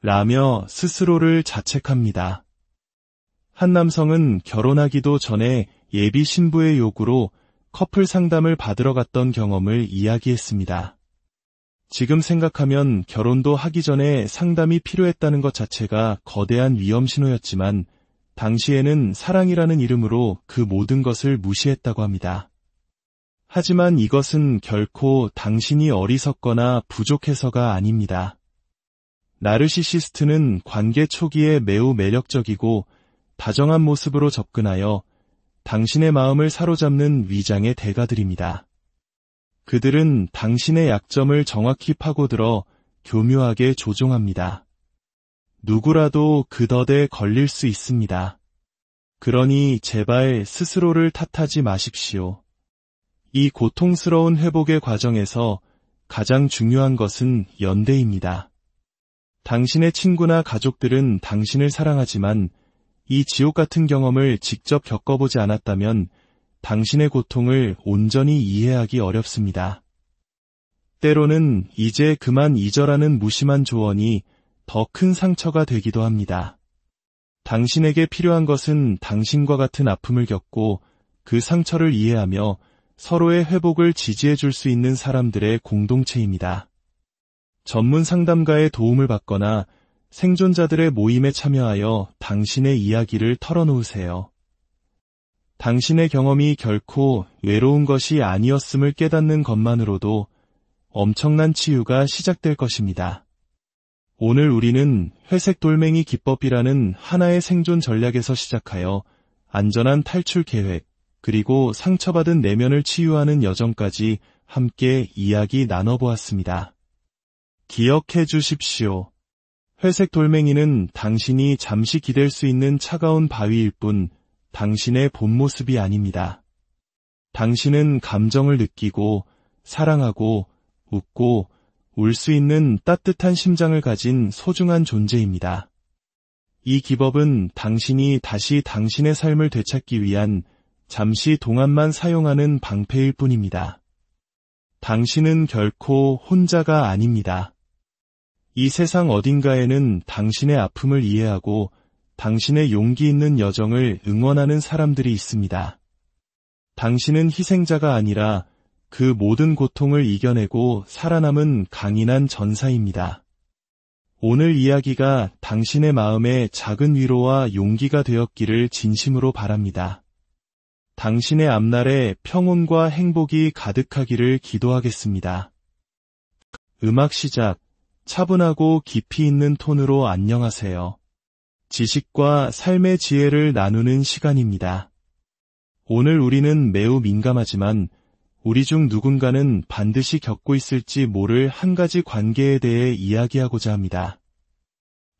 라며 스스로를 자책합니다. 한 남성은 결혼하기도 전에 예비 신부의 요구로 커플 상담을 받으러 갔던 경험을 이야기했습니다. 지금 생각하면 결혼도 하기 전에 상담이 필요했다는 것 자체가 거대한 위험 신호였지만 당시에는 사랑이라는 이름으로 그 모든 것을 무시했다고 합니다. 하지만 이것은 결코 당신이 어리석거나 부족해서가 아닙니다. 나르시시스트는 관계 초기에 매우 매력적이고 다정한 모습으로 접근하여 당신의 마음을 사로잡는 위장의 대가들입니다. 그들은 당신의 약점을 정확히 파고들어 교묘하게 조종합니다. 누구라도 그 덫에 걸릴 수 있습니다. 그러니 제발 스스로를 탓하지 마십시오. 이 고통스러운 회복의 과정에서 가장 중요한 것은 연대입니다. 당신의 친구나 가족들은 당신을 사랑하지만 이 지옥 같은 경험을 직접 겪어보지 않았다면 당신의 고통을 온전히 이해하기 어렵습니다. 때로는 이제 그만 잊어라는 무심한 조언이 더 큰 상처가 되기도 합니다. 당신에게 필요한 것은 당신과 같은 아픔을 겪고 그 상처를 이해하며 서로의 회복을 지지해 줄 수 있는 사람들의 공동체입니다. 전문 상담가의 도움을 받거나 생존자들의 모임에 참여하여 당신의 이야기를 털어놓으세요. 당신의 경험이 결코 외로운 것이 아니었음을 깨닫는 것만으로도 엄청난 치유가 시작될 것입니다. 오늘 우리는 회색 돌멩이 기법이라는 하나의 생존 전략에서 시작하여 안전한 탈출 계획, 그리고 상처받은 내면을 치유하는 여정까지 함께 이야기 나눠보았습니다. 기억해 주십시오. 회색 돌멩이는 당신이 잠시 기댈 수 있는 차가운 바위일 뿐 당신의 본 모습이 아닙니다. 당신은 감정을 느끼고 사랑하고 웃고 울 수 있는 따뜻한 심장을 가진 소중한 존재입니다. 이 기법은 당신이 다시 당신의 삶을 되찾기 위한 잠시 동안만 사용하는 방패일 뿐입니다. 당신은 결코 혼자가 아닙니다. 이 세상 어딘가에는 당신의 아픔을 이해하고 당신의 용기 있는 여정을 응원하는 사람들이 있습니다. 당신은 희생자가 아니라 그 모든 고통을 이겨내고 살아남은 강인한 전사입니다. 오늘 이야기가 당신의 마음에 작은 위로와 용기가 되었기를 진심으로 바랍니다. 당신의 앞날에 평온과 행복이 가득하기를 기도하겠습니다. 음악 시작. 차분하고 깊이 있는 톤으로 안녕하세요. 지식과 삶의 지혜를 나누는 시간입니다. 오늘 우리는 매우 민감하지만 우리 중 누군가는 반드시 겪고 있을지 모를 한 가지 관계에 대해 이야기하고자 합니다.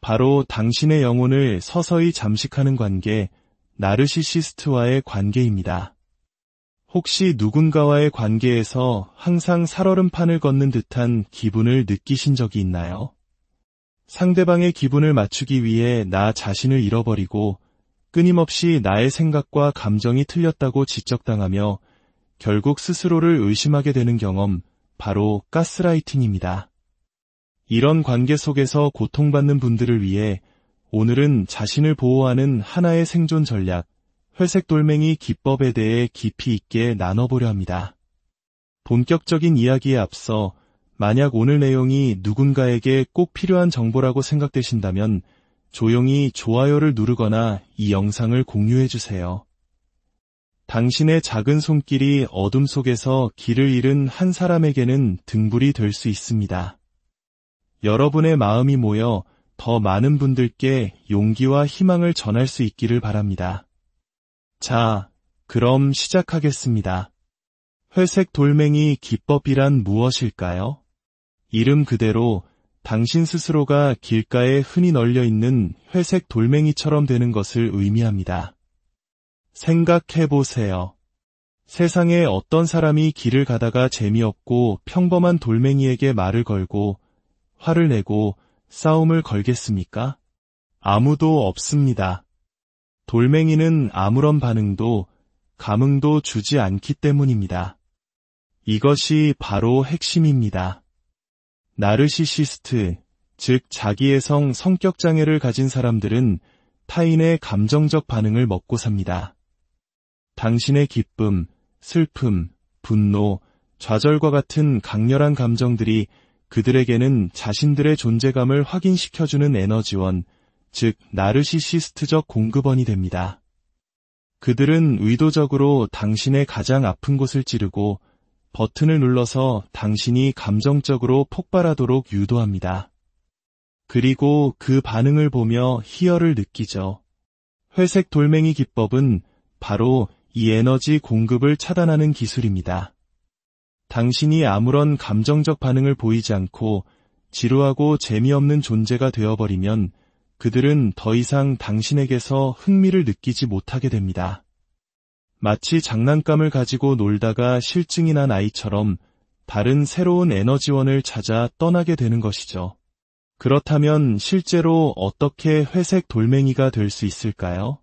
바로 당신의 영혼을 서서히 잠식하는 관계, 나르시시스트와의 관계입니다. 혹시 누군가와의 관계에서 항상 살얼음판을 걷는 듯한 기분을 느끼신 적이 있나요? 상대방의 기분을 맞추기 위해 나 자신을 잃어버리고 끊임없이 나의 생각과 감정이 틀렸다고 지적당하며 결국 스스로를 의심하게 되는 경험, 바로 가스라이팅입니다. 이런 관계 속에서 고통받는 분들을 위해 오늘은 자신을 보호하는 하나의 생존 전략, 회색 돌멩이 기법에 대해 깊이 있게 나눠보려 합니다. 본격적인 이야기에 앞서 만약 오늘 내용이 누군가에게 꼭 필요한 정보라고 생각되신다면 조용히 좋아요를 누르거나 이 영상을 공유해주세요. 당신의 작은 손길이 어둠 속에서 길을 잃은 한 사람에게는 등불이 될 수 있습니다. 여러분의 마음이 모여 더 많은 분들께 용기와 희망을 전할 수 있기를 바랍니다. 자, 그럼 시작하겠습니다. 회색 돌멩이 기법이란 무엇일까요? 이름 그대로 당신 스스로가 길가에 흔히 널려 있는 회색 돌멩이처럼 되는 것을 의미합니다. 생각해보세요. 세상에 어떤 사람이 길을 가다가 재미없고 평범한 돌멩이에게 말을 걸고 화를 내고 싸움을 걸겠습니까? 아무도 없습니다. 돌멩이는 아무런 반응도 감흥도 주지 않기 때문입니다. 이것이 바로 핵심입니다. 나르시시스트, 즉 자기애성 성격장애를 가진 사람들은 타인의 감정적 반응을 먹고 삽니다. 당신의 기쁨, 슬픔, 분노, 좌절과 같은 강렬한 감정들이 그들에게는 자신들의 존재감을 확인시켜주는 에너지원, 즉 나르시시스트적 공급원이 됩니다. 그들은 의도적으로 당신의 가장 아픈 곳을 찌르고 버튼을 눌러서 당신이 감정적으로 폭발하도록 유도합니다. 그리고 그 반응을 보며 희열을 느끼죠. 회색 돌멩이 기법은 바로 이 에너지 공급을 차단하는 기술입니다. 당신이 아무런 감정적 반응을 보이지 않고 지루하고 재미없는 존재가 되어버리면 그들은 더 이상 당신에게서 흥미를 느끼지 못하게 됩니다. 마치 장난감을 가지고 놀다가 실증이 난 아이처럼 다른 새로운 에너지원을 찾아 떠나게 되는 것이죠. 그렇다면 실제로 어떻게 회색 돌멩이가 될 수 있을까요?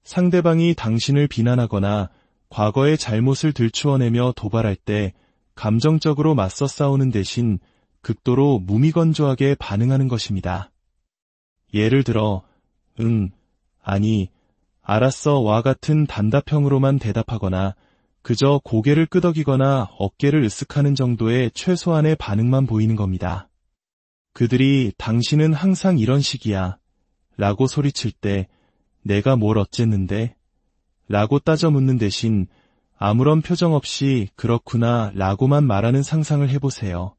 상대방이 당신을 비난하거나 과거의 잘못을 들추어내며 도발할 때 감정적으로 맞서 싸우는 대신 극도로 무미건조하게 반응하는 것입니다. 예를 들어, 응, 아니, 알았어 와 같은 단답형으로만 대답하거나 그저 고개를 끄덕이거나 어깨를 으쓱하는 정도의 최소한의 반응만 보이는 겁니다. 그들이 당신은 항상 이런 식이야 라고 소리칠 때 내가 뭘 어쨌는데? 라고 따져 묻는 대신 아무런 표정 없이 그렇구나 라고만 말하는 상상을 해보세요.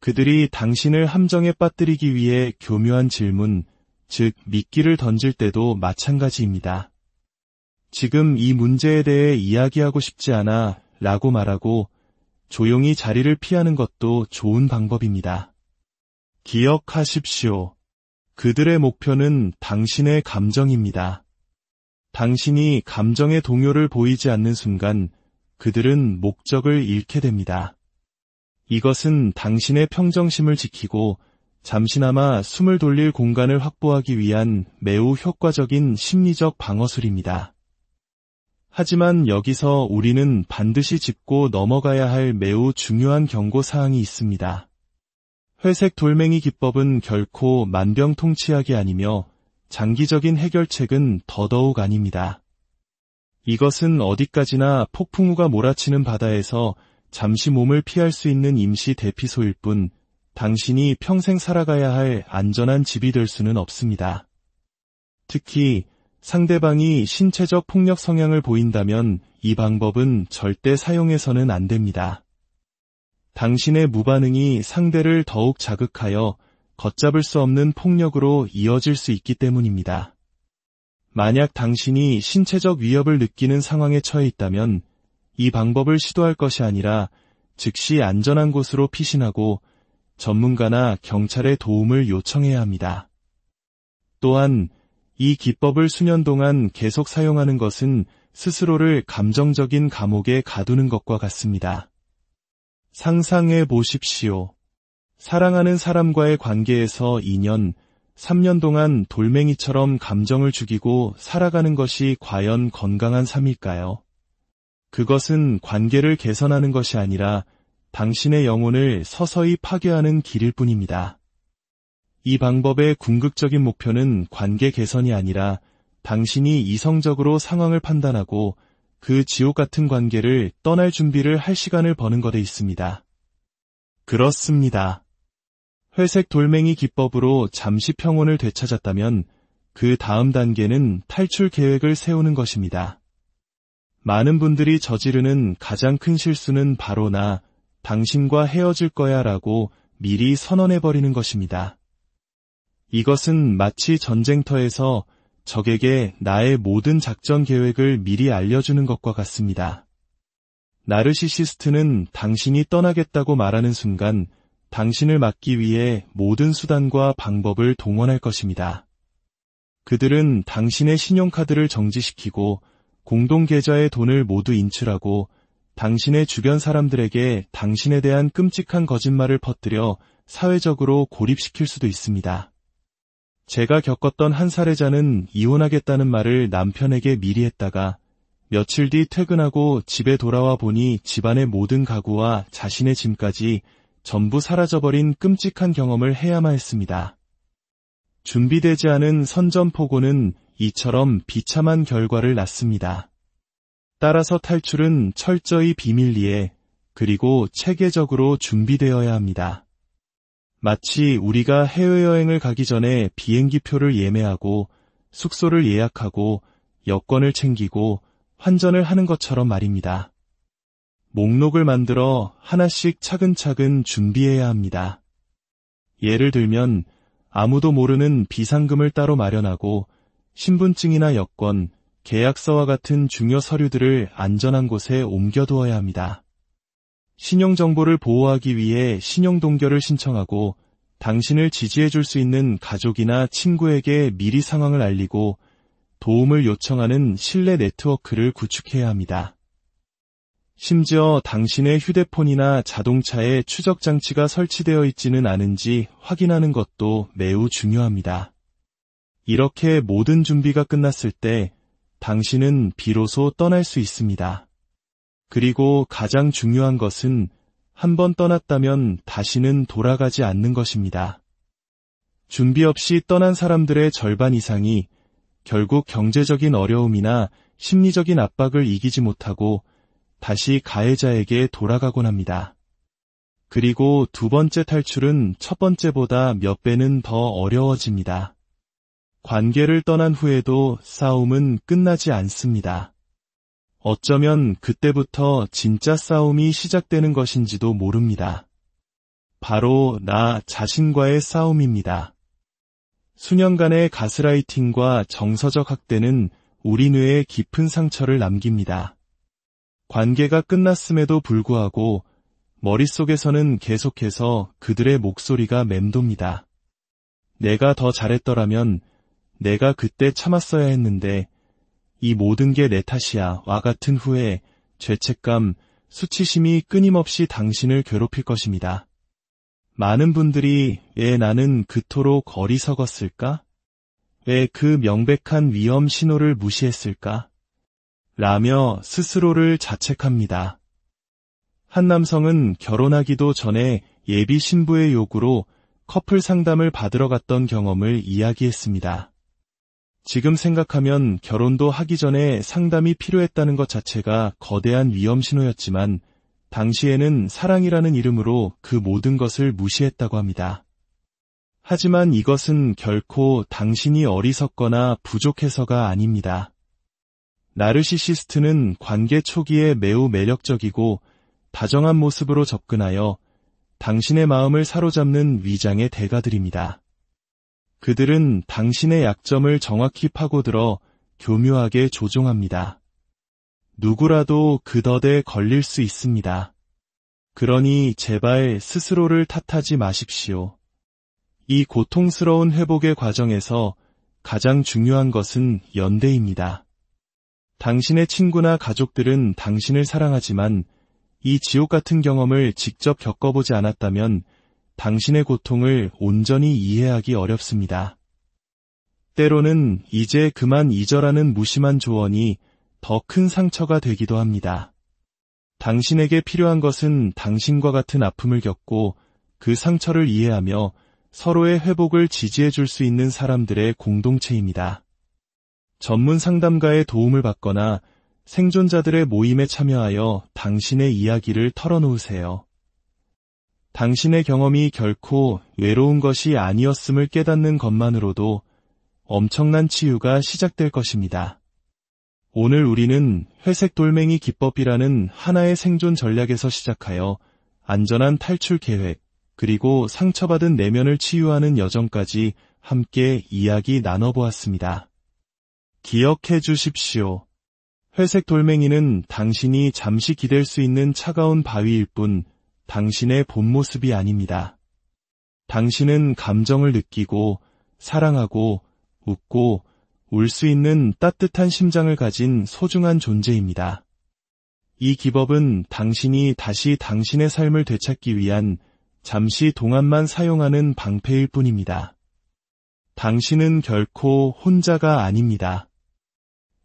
그들이 당신을 함정에 빠뜨리기 위해 교묘한 질문, 즉 미끼를 던질 때도 마찬가지입니다. 지금 이 문제에 대해 이야기하고 싶지 않아 라고 말하고 조용히 자리를 피하는 것도 좋은 방법입니다. 기억하십시오. 그들의 목표는 당신의 감정입니다. 당신이 감정의 동요를 보이지 않는 순간 그들은 목적을 잃게 됩니다. 이것은 당신의 평정심을 지키고 잠시나마 숨을 돌릴 공간을 확보하기 위한 매우 효과적인 심리적 방어술입니다. 하지만 여기서 우리는 반드시 짚고 넘어가야 할 매우 중요한 경고사항이 있습니다. 회색 돌멩이 기법은 결코 만병통치약이 아니며 장기적인 해결책은 더더욱 아닙니다. 이것은 어디까지나 폭풍우가 몰아치는 바다에서 잠시 몸을 피할 수 있는 임시 대피소일 뿐 당신이 평생 살아가야 할 안전한 집이 될 수는 없습니다. 특히 상대방이 신체적 폭력 성향을 보인다면 이 방법은 절대 사용해서는 안 됩니다. 당신의 무반응이 상대를 더욱 자극하여 걷잡을 수 없는 폭력으로 이어질 수 있기 때문입니다. 만약 당신이 신체적 위협을 느끼는 상황에 처해 있다면 이 방법을 시도할 것이 아니라 즉시 안전한 곳으로 피신하고 전문가나 경찰의 도움을 요청해야 합니다. 또한 이 기법을 수년 동안 계속 사용하는 것은 스스로를 감정적인 감옥에 가두는 것과 같습니다. 상상해 보십시오. 사랑하는 사람과의 관계에서 2년, 3년 동안 돌멩이처럼 감정을 죽이고 살아가는 것이 과연 건강한 삶일까요? 그것은 관계를 개선하는 것이 아니라 당신의 영혼을 서서히 파괴하는 길일 뿐입니다. 이 방법의 궁극적인 목표는 관계 개선이 아니라 당신이 이성적으로 상황을 판단하고 그 지옥 같은 관계를 떠날 준비를 할 시간을 버는 것에 있습니다. 그렇습니다. 회색 돌멩이 기법으로 잠시 평온을 되찾았다면 그 다음 단계는 탈출 계획을 세우는 것입니다. 많은 분들이 저지르는 가장 큰 실수는 바로 나, 당신과 헤어질 거야 라고 미리 선언해버리는 것입니다. 이것은 마치 전쟁터에서 적에게 나의 모든 작전 계획을 미리 알려주는 것과 같습니다. 나르시시스트는 당신이 떠나겠다고 말하는 순간 당신을 막기 위해 모든 수단과 방법을 동원할 것입니다. 그들은 당신의 신용카드를 정지시키고 공동계좌의 돈을 모두 인출하고 당신의 주변 사람들에게 당신에 대한 끔찍한 거짓말을 퍼뜨려 사회적으로 고립시킬 수도 있습니다. 제가 겪었던 한 사례자는 이혼하겠다는 말을 남편에게 미리 했다가 며칠 뒤 퇴근하고 집에 돌아와 보니 집안의 모든 가구와 자신의 짐까지 전부 사라져버린 끔찍한 경험을 해야만 했습니다. 준비되지 않은 선전포고는 이처럼 비참한 결과를 낳습니다. 따라서 탈출은 철저히 비밀리에 그리고 체계적으로 준비되어야 합니다. 마치 우리가 해외여행을 가기 전에 비행기표를 예매하고 숙소를 예약하고 여권을 챙기고 환전을 하는 것처럼 말입니다. 목록을 만들어 하나씩 차근차근 준비해야 합니다. 예를 들면 아무도 모르는 비상금을 따로 마련하고 신분증이나 여권, 계약서와 같은 중요 서류들을 안전한 곳에 옮겨두어야 합니다. 신용정보를 보호하기 위해 신용동결을 신청하고 당신을 지지해줄 수 있는 가족이나 친구에게 미리 상황을 알리고 도움을 요청하는 신뢰 네트워크를 구축해야 합니다. 심지어 당신의 휴대폰이나 자동차에 추적 장치가 설치되어 있지는 않은지 확인하는 것도 매우 중요합니다. 이렇게 모든 준비가 끝났을 때 당신은 비로소 떠날 수 있습니다. 그리고 가장 중요한 것은 한번 떠났다면 다시는 돌아가지 않는 것입니다. 준비 없이 떠난 사람들의 절반 이상이 결국 경제적인 어려움이나 심리적인 압박을 이기지 못하고 다시 가해자에게 돌아가곤 합니다. 그리고 두 번째 탈출은 첫 번째보다 몇 배는 더 어려워집니다. 관계를 떠난 후에도 싸움은 끝나지 않습니다. 어쩌면 그때부터 진짜 싸움이 시작되는 것인지도 모릅니다. 바로 나 자신과의 싸움입니다. 수년간의 가스라이팅과 정서적 학대는 우리 뇌에 깊은 상처를 남깁니다. 관계가 끝났음에도 불구하고 머릿속에서는 계속해서 그들의 목소리가 맴돕니다. 내가 더 잘했더라면, 내가 그때 참았어야 했는데, 이 모든 게 내 탓이야 와 같은 후회, 죄책감, 수치심이 끊임없이 당신을 괴롭힐 것입니다. 많은 분들이 왜 나는 그토록 어리석었을까? 왜 그 명백한 위험 신호를 무시했을까? 라며 스스로를 자책합니다. 한 남성은 결혼하기도 전에 예비 신부의 요구로 커플 상담을 받으러 갔던 경험을 이야기했습니다. 지금 생각하면 결혼도 하기 전에 상담이 필요했다는 것 자체가 거대한 위험 신호였지만 당시에는 사랑이라는 이름으로 그 모든 것을 무시했다고 합니다. 하지만 이것은 결코 당신이 어리석거나 부족해서가 아닙니다. 나르시시스트는 관계 초기에 매우 매력적이고 다정한 모습으로 접근하여 당신의 마음을 사로잡는 위장의 대가들입니다. 그들은 당신의 약점을 정확히 파고들어 교묘하게 조종합니다. 누구라도 그 덫에 걸릴 수 있습니다. 그러니 제발 스스로를 탓하지 마십시오. 이 고통스러운 회복의 과정에서 가장 중요한 것은 연대입니다. 당신의 친구나 가족들은 당신을 사랑하지만 이 지옥 같은 경험을 직접 겪어보지 않았다면 당신의 고통을 온전히 이해하기 어렵습니다. 때로는 이제 그만 잊어라는 무심한 조언이 더 큰 상처가 되기도 합니다. 당신에게 필요한 것은 당신과 같은 아픔을 겪고 그 상처를 이해하며 서로의 회복을 지지해 줄 수 있는 사람들의 공동체입니다. 전문 상담가의 도움을 받거나 생존자들의 모임에 참여하여 당신의 이야기를 털어놓으세요. 당신의 경험이 결코 외로운 것이 아니었음을 깨닫는 것만으로도 엄청난 치유가 시작될 것입니다. 오늘 우리는 회색 돌멩이 기법이라는 하나의 생존 전략에서 시작하여 안전한 탈출 계획, 그리고 상처받은 내면을 치유하는 여정까지 함께 이야기 나눠보았습니다. 기억해 주십시오. 회색 돌멩이는 당신이 잠시 기댈 수 있는 차가운 바위일 뿐 당신의 본 모습이 아닙니다. 당신은 감정을 느끼고 사랑하고 웃고 울 수 있는 따뜻한 심장을 가진 소중한 존재입니다. 이 기법은 당신이 다시 당신의 삶을 되찾기 위한 잠시 동안만 사용하는 방패일 뿐입니다. 당신은 결코 혼자가 아닙니다.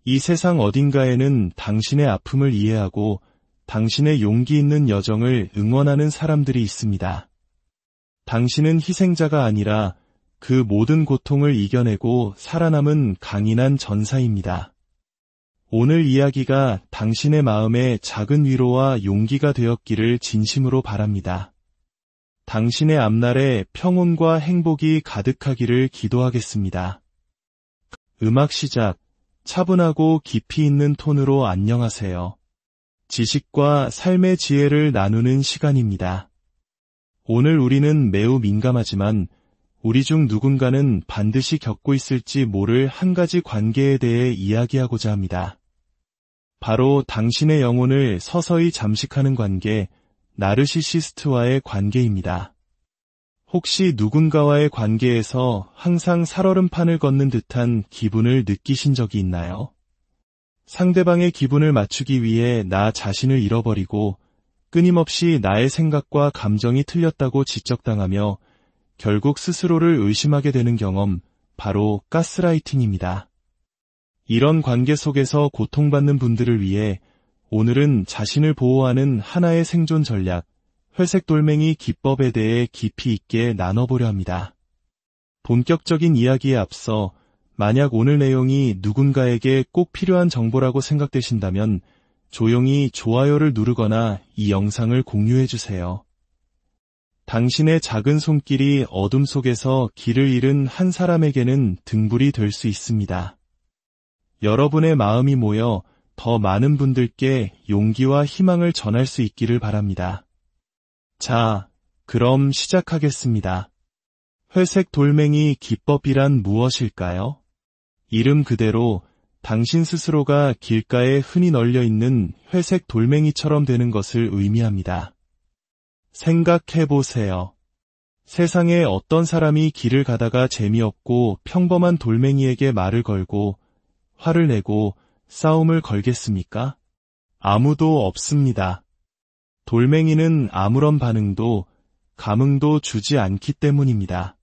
이 세상 어딘가에는 당신의 아픔을 이해하고 당신의 용기 있는 여정을 응원하는 사람들이 있습니다. 당신은 희생자가 아니라 그 모든 고통을 이겨내고 살아남은 강인한 전사입니다. 오늘 이야기가 당신의 마음에 작은 위로와 용기가 되었기를 진심으로 바랍니다. 당신의 앞날에 평온과 행복이 가득하기를 기도하겠습니다. 음악 시작. 차분하고 깊이 있는 톤으로 안녕하세요. 지식과 삶의 지혜를 나누는 시간입니다. 오늘 우리는 매우 민감하지만 우리 중 누군가는 반드시 겪고 있을지 모를 한 가지 관계에 대해 이야기하고자 합니다. 바로 당신의 영혼을 서서히 잠식하는 관계, 나르시시스트와의 관계입니다. 혹시 누군가와의 관계에서 항상 살얼음판을 걷는 듯한 기분을 느끼신 적이 있나요? 상대방의 기분을 맞추기 위해 나 자신을 잃어버리고 끊임없이 나의 생각과 감정이 틀렸다고 지적당하며 결국 스스로를 의심하게 되는 경험, 바로 가스라이팅입니다. 이런 관계 속에서 고통받는 분들을 위해 오늘은 자신을 보호하는 하나의 생존 전략, 회색돌멩이 기법에 대해 깊이 있게 나눠보려 합니다. 본격적인 이야기에 앞서 만약 오늘 내용이 누군가에게 꼭 필요한 정보라고 생각되신다면 조용히 좋아요를 누르거나 이 영상을 공유해주세요. 당신의 작은 손길이 어둠 속에서 길을 잃은 한 사람에게는 등불이 될 수 있습니다. 여러분의 마음이 모여 더 많은 분들께 용기와 희망을 전할 수 있기를 바랍니다. 자, 그럼 시작하겠습니다. 회색 돌멩이 기법이란 무엇일까요? 이름 그대로 당신 스스로가 길가에 흔히 널려 있는 회색 돌멩이처럼 되는 것을 의미합니다. 생각해보세요. 세상에 어떤 사람이 길을 가다가 재미없고 평범한 돌멩이에게 말을 걸고 화를 내고 싸움을 걸겠습니까? 아무도 없습니다. 돌멩이는 아무런 반응도 감흥도 주지 않기 때문입니다.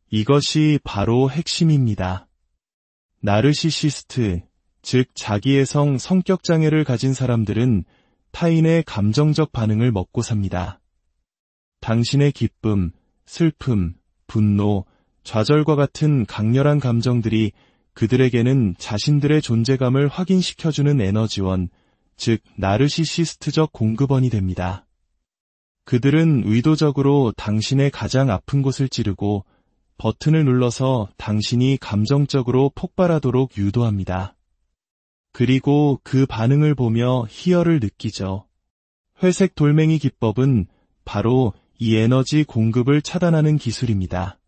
이것이 바로 핵심입니다. 나르시시스트, 즉 자기애성 성격장애를 가진 사람들은 타인의 감정적 반응을 먹고 삽니다. 당신의 기쁨, 슬픔, 분노, 좌절과 같은 강렬한 감정들이 그들에게는 자신들의 존재감을 확인시켜주는 에너지원, 즉 나르시시스트적 공급원이 됩니다. 그들은 의도적으로 당신의 가장 아픈 곳을 찌르고 버튼을 눌러서 당신이 감정적으로 폭발하도록 유도합니다. 그리고 그 반응을 보며 희열을 느끼죠. 회색 돌멩이 기법은 바로 이 에너지 공급을 차단하는 기술입니다.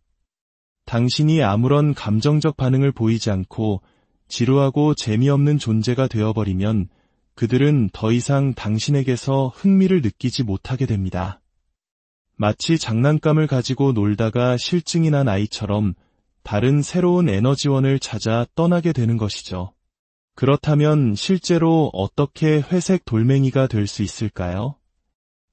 당신이 아무런 감정적 반응을 보이지 않고 지루하고 재미없는 존재가 되어버리면 그들은 더 이상 당신에게서 흥미를 느끼지 못하게 됩니다. 마치 장난감을 가지고 놀다가 실증이 난 아이처럼 다른 새로운 에너지원을 찾아 떠나게 되는 것이죠. 그렇다면 실제로 어떻게 회색 돌멩이가 될 수 있을까요?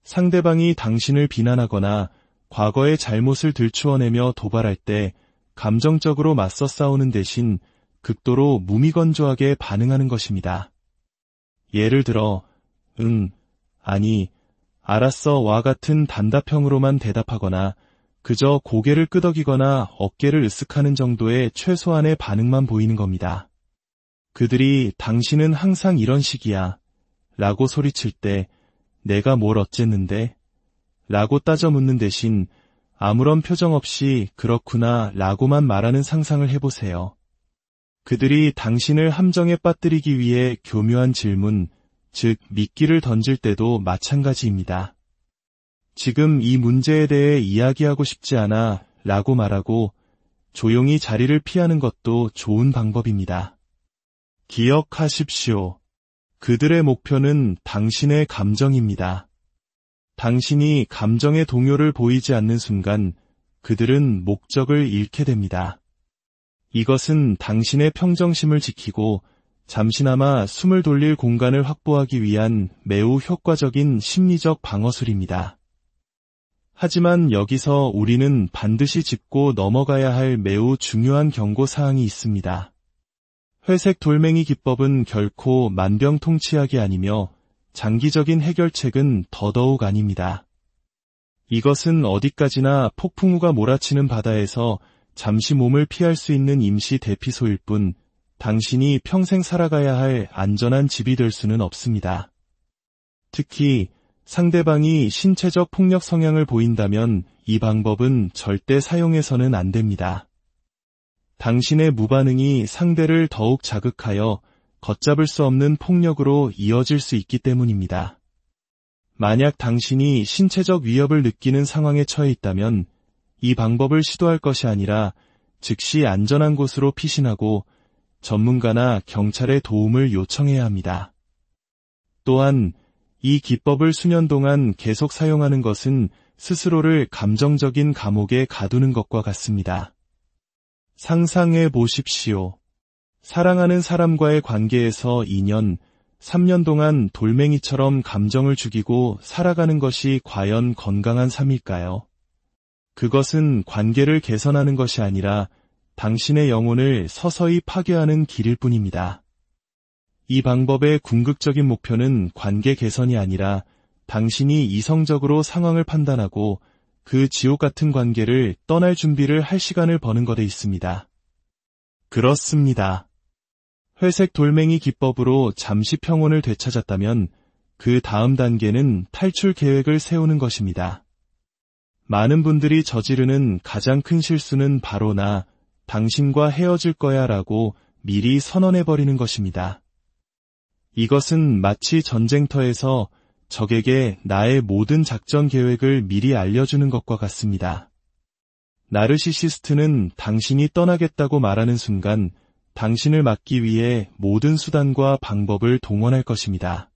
상대방이 당신을 비난하거나 과거의 잘못을 들추어내며 도발할 때 감정적으로 맞서 싸우는 대신 극도로 무미건조하게 반응하는 것입니다. 예를 들어, 응, 아니, 알았어와 같은 단답형으로만 대답하거나 그저 고개를 끄덕이거나 어깨를 으쓱하는 정도의 최소한의 반응만 보이는 겁니다. 그들이 당신은 항상 이런 식이야 라고 소리칠 때 내가 뭘 어쨌는데? 라고 따져 묻는 대신 아무런 표정 없이 그렇구나 라고만 말하는 상상을 해보세요. 그들이 당신을 함정에 빠뜨리기 위해 교묘한 질문, 즉 미끼를 던질 때도 마찬가지입니다. 지금 이 문제에 대해 이야기하고 싶지 않아 라고 말하고 조용히 자리를 피하는 것도 좋은 방법입니다. 기억하십시오. 그들의 목표는 당신의 감정입니다. 당신이 감정의 동요를 보이지 않는 순간 그들은 목적을 잃게 됩니다. 이것은 당신의 평정심을 지키고 잠시나마 숨을 돌릴 공간을 확보하기 위한 매우 효과적인 심리적 방어술입니다. 하지만 여기서 우리는 반드시 짚고 넘어가야 할 매우 중요한 경고사항이 있습니다. 회색 돌멩이 기법은 결코 만병통치약이 아니며 장기적인 해결책은 더더욱 아닙니다. 이것은 어디까지나 폭풍우가 몰아치는 바다에서 잠시 몸을 피할 수 있는 임시 대피소일 뿐 당신이 평생 살아가야 할 안전한 집이 될 수는 없습니다. 특히 상대방이 신체적 폭력 성향을 보인다면 이 방법은 절대 사용해서는 안 됩니다. 당신의 무반응이 상대를 더욱 자극하여 걷잡을 수 없는 폭력으로 이어질 수 있기 때문입니다. 만약 당신이 신체적 위협을 느끼는 상황에 처해 있다면 이 방법을 시도할 것이 아니라 즉시 안전한 곳으로 피신하고 전문가나 경찰의 도움을 요청해야 합니다. 또한 이 기법을 수년 동안 계속 사용하는 것은 스스로를 감정적인 감옥에 가두는 것과 같습니다. 상상해 보십시오. 사랑하는 사람과의 관계에서 2년, 3년 동안 돌멩이처럼 감정을 죽이고 살아가는 것이 과연 건강한 삶일까요? 그것은 관계를 개선하는 것이 아니라 당신의 영혼을 서서히 파괴하는 길일 뿐입니다. 이 방법의 궁극적인 목표는 관계 개선이 아니라 당신이 이성적으로 상황을 판단하고 그 지옥 같은 관계를 떠날 준비를 할 시간을 버는 것에 있습니다. 그렇습니다. 회색 돌멩이 기법으로 잠시 평온을 되찾았다면 그 다음 단계는 탈출 계획을 세우는 것입니다. 많은 분들이 저지르는 가장 큰 실수는 바로 나, 당신과 헤어질 거야 라고 미리 선언해버리는 것입니다. 이것은 마치 전쟁터에서 적에게 나의 모든 작전 계획을 미리 알려주는 것과 같습니다. 나르시시스트는 당신이 떠나겠다고 말하는 순간 당신을 막기 위해 모든 수단과 방법을 동원할 것입니다.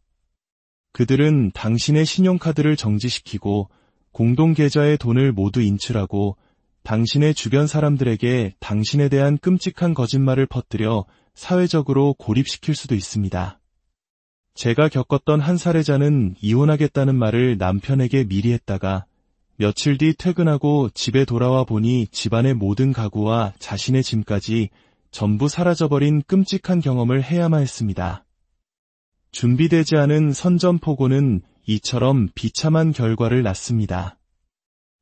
그들은 당신의 신용카드를 정지시키고 공동계좌의 돈을 모두 인출하고 당신의 주변 사람들에게 당신에 대한 끔찍한 거짓말을 퍼뜨려 사회적으로 고립시킬 수도 있습니다. 제가 겪었던 한 사례자는 이혼하겠다는 말을 남편에게 미리 했다가 며칠 뒤 퇴근하고 집에 돌아와 보니 집안의 모든 가구와 자신의 짐까지 전부 사라져버린 끔찍한 경험을 해야만 했습니다. 준비되지 않은 선전포고는 이처럼 비참한 결과를 낳습니다.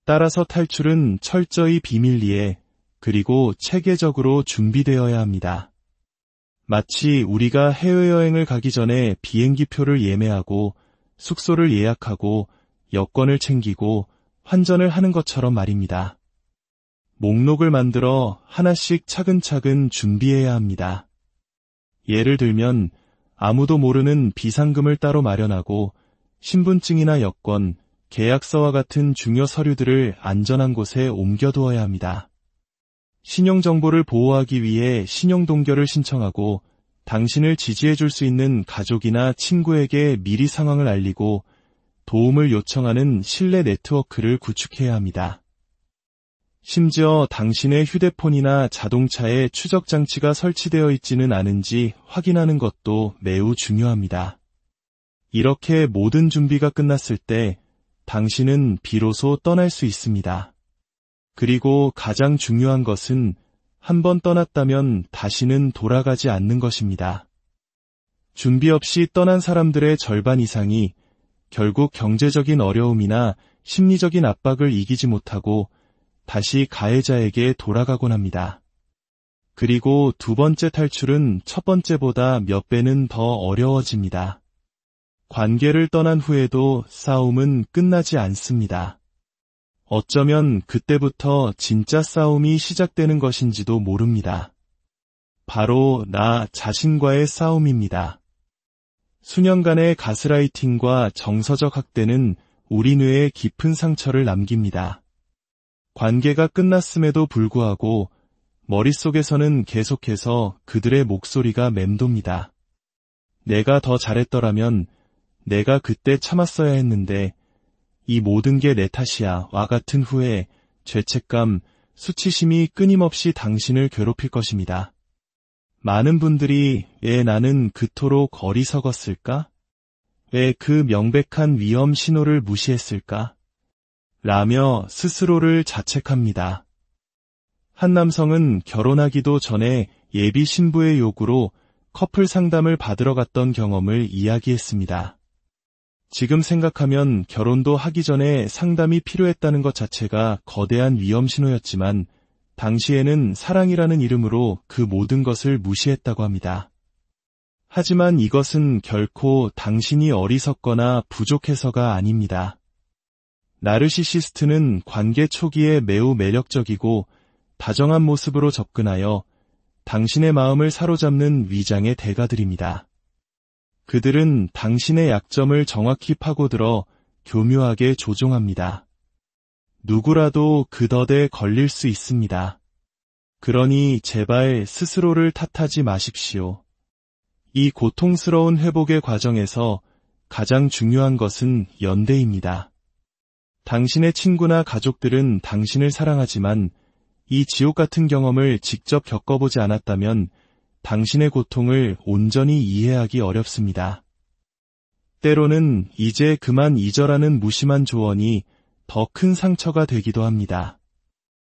따라서 탈출은 철저히 비밀리에 그리고 체계적으로 준비되어야 합니다. 마치 우리가 해외여행을 가기 전에 비행기표를 예매하고 숙소를 예약하고 여권을 챙기고 환전을 하는 것처럼 말입니다. 목록을 만들어 하나씩 차근차근 준비해야 합니다. 예를 들면 아무도 모르는 비상금을 따로 마련하고 신분증이나 여권, 계약서와 같은 중요 서류들을 안전한 곳에 옮겨두어야 합니다. 신용정보를 보호하기 위해 신용동결을 신청하고 당신을 지지해줄 수 있는 가족이나 친구에게 미리 상황을 알리고 도움을 요청하는 신뢰 네트워크를 구축해야 합니다. 심지어 당신의 휴대폰이나 자동차에 추적장치가 설치되어 있지는 않은지 확인하는 것도 매우 중요합니다. 이렇게 모든 준비가 끝났을 때 당신은 비로소 떠날 수 있습니다. 그리고 가장 중요한 것은 한번 떠났다면 다시는 돌아가지 않는 것입니다. 준비 없이 떠난 사람들의 절반 이상이 결국 경제적인 어려움이나 심리적인 압박을 이기지 못하고 다시 가해자에게 돌아가곤 합니다. 그리고 두 번째 탈출은 첫 번째보다 몇 배는 더 어려워집니다. 관계를 떠난 후에도 싸움은 끝나지 않습니다. 어쩌면 그때부터 진짜 싸움이 시작되는 것인지도 모릅니다. 바로 나 자신과의 싸움입니다. 수년간의 가스라이팅과 정서적 학대는 우리 뇌에 깊은 상처를 남깁니다. 관계가 끝났음에도 불구하고 머릿속에서는 계속해서 그들의 목소리가 맴돕니다. 내가 더 잘했더라면, 내가 그때 참았어야 했는데, 이 모든 게 내 탓이야 와 같은 후회, 죄책감, 수치심이 끊임없이 당신을 괴롭힐 것입니다. 많은 분들이 왜 나는 그토록 어리석었을까? 왜 그 명백한 위험 신호를 무시했을까? 라며 스스로를 자책합니다. 한 남성은 결혼하기도 전에 예비 신부의 요구로 커플 상담을 받으러 갔던 경험을 이야기했습니다. 지금 생각하면 결혼도 하기 전에 상담이 필요했다는 것 자체가 거대한 위험 신호였지만 당시에는 사랑이라는 이름으로 그 모든 것을 무시했다고 합니다. 하지만 이것은 결코 당신이 어리석거나 부족해서가 아닙니다. 나르시시스트는 관계 초기에 매우 매력적이고 다정한 모습으로 접근하여 당신의 마음을 사로잡는 위장의 대가들입니다. 그들은 당신의 약점을 정확히 파고들어 교묘하게 조종합니다. 누구라도 그 덫에 걸릴 수 있습니다. 그러니 제발 스스로를 탓하지 마십시오. 이 고통스러운 회복의 과정에서 가장 중요한 것은 연대입니다. 당신의 친구나 가족들은 당신을 사랑하지만 이 지옥 같은 경험을 직접 겪어보지 않았다면 당신의 고통을 온전히 이해하기 어렵습니다. 때로는 이제 그만 잊어라는 무심한 조언이 더 큰 상처가 되기도 합니다.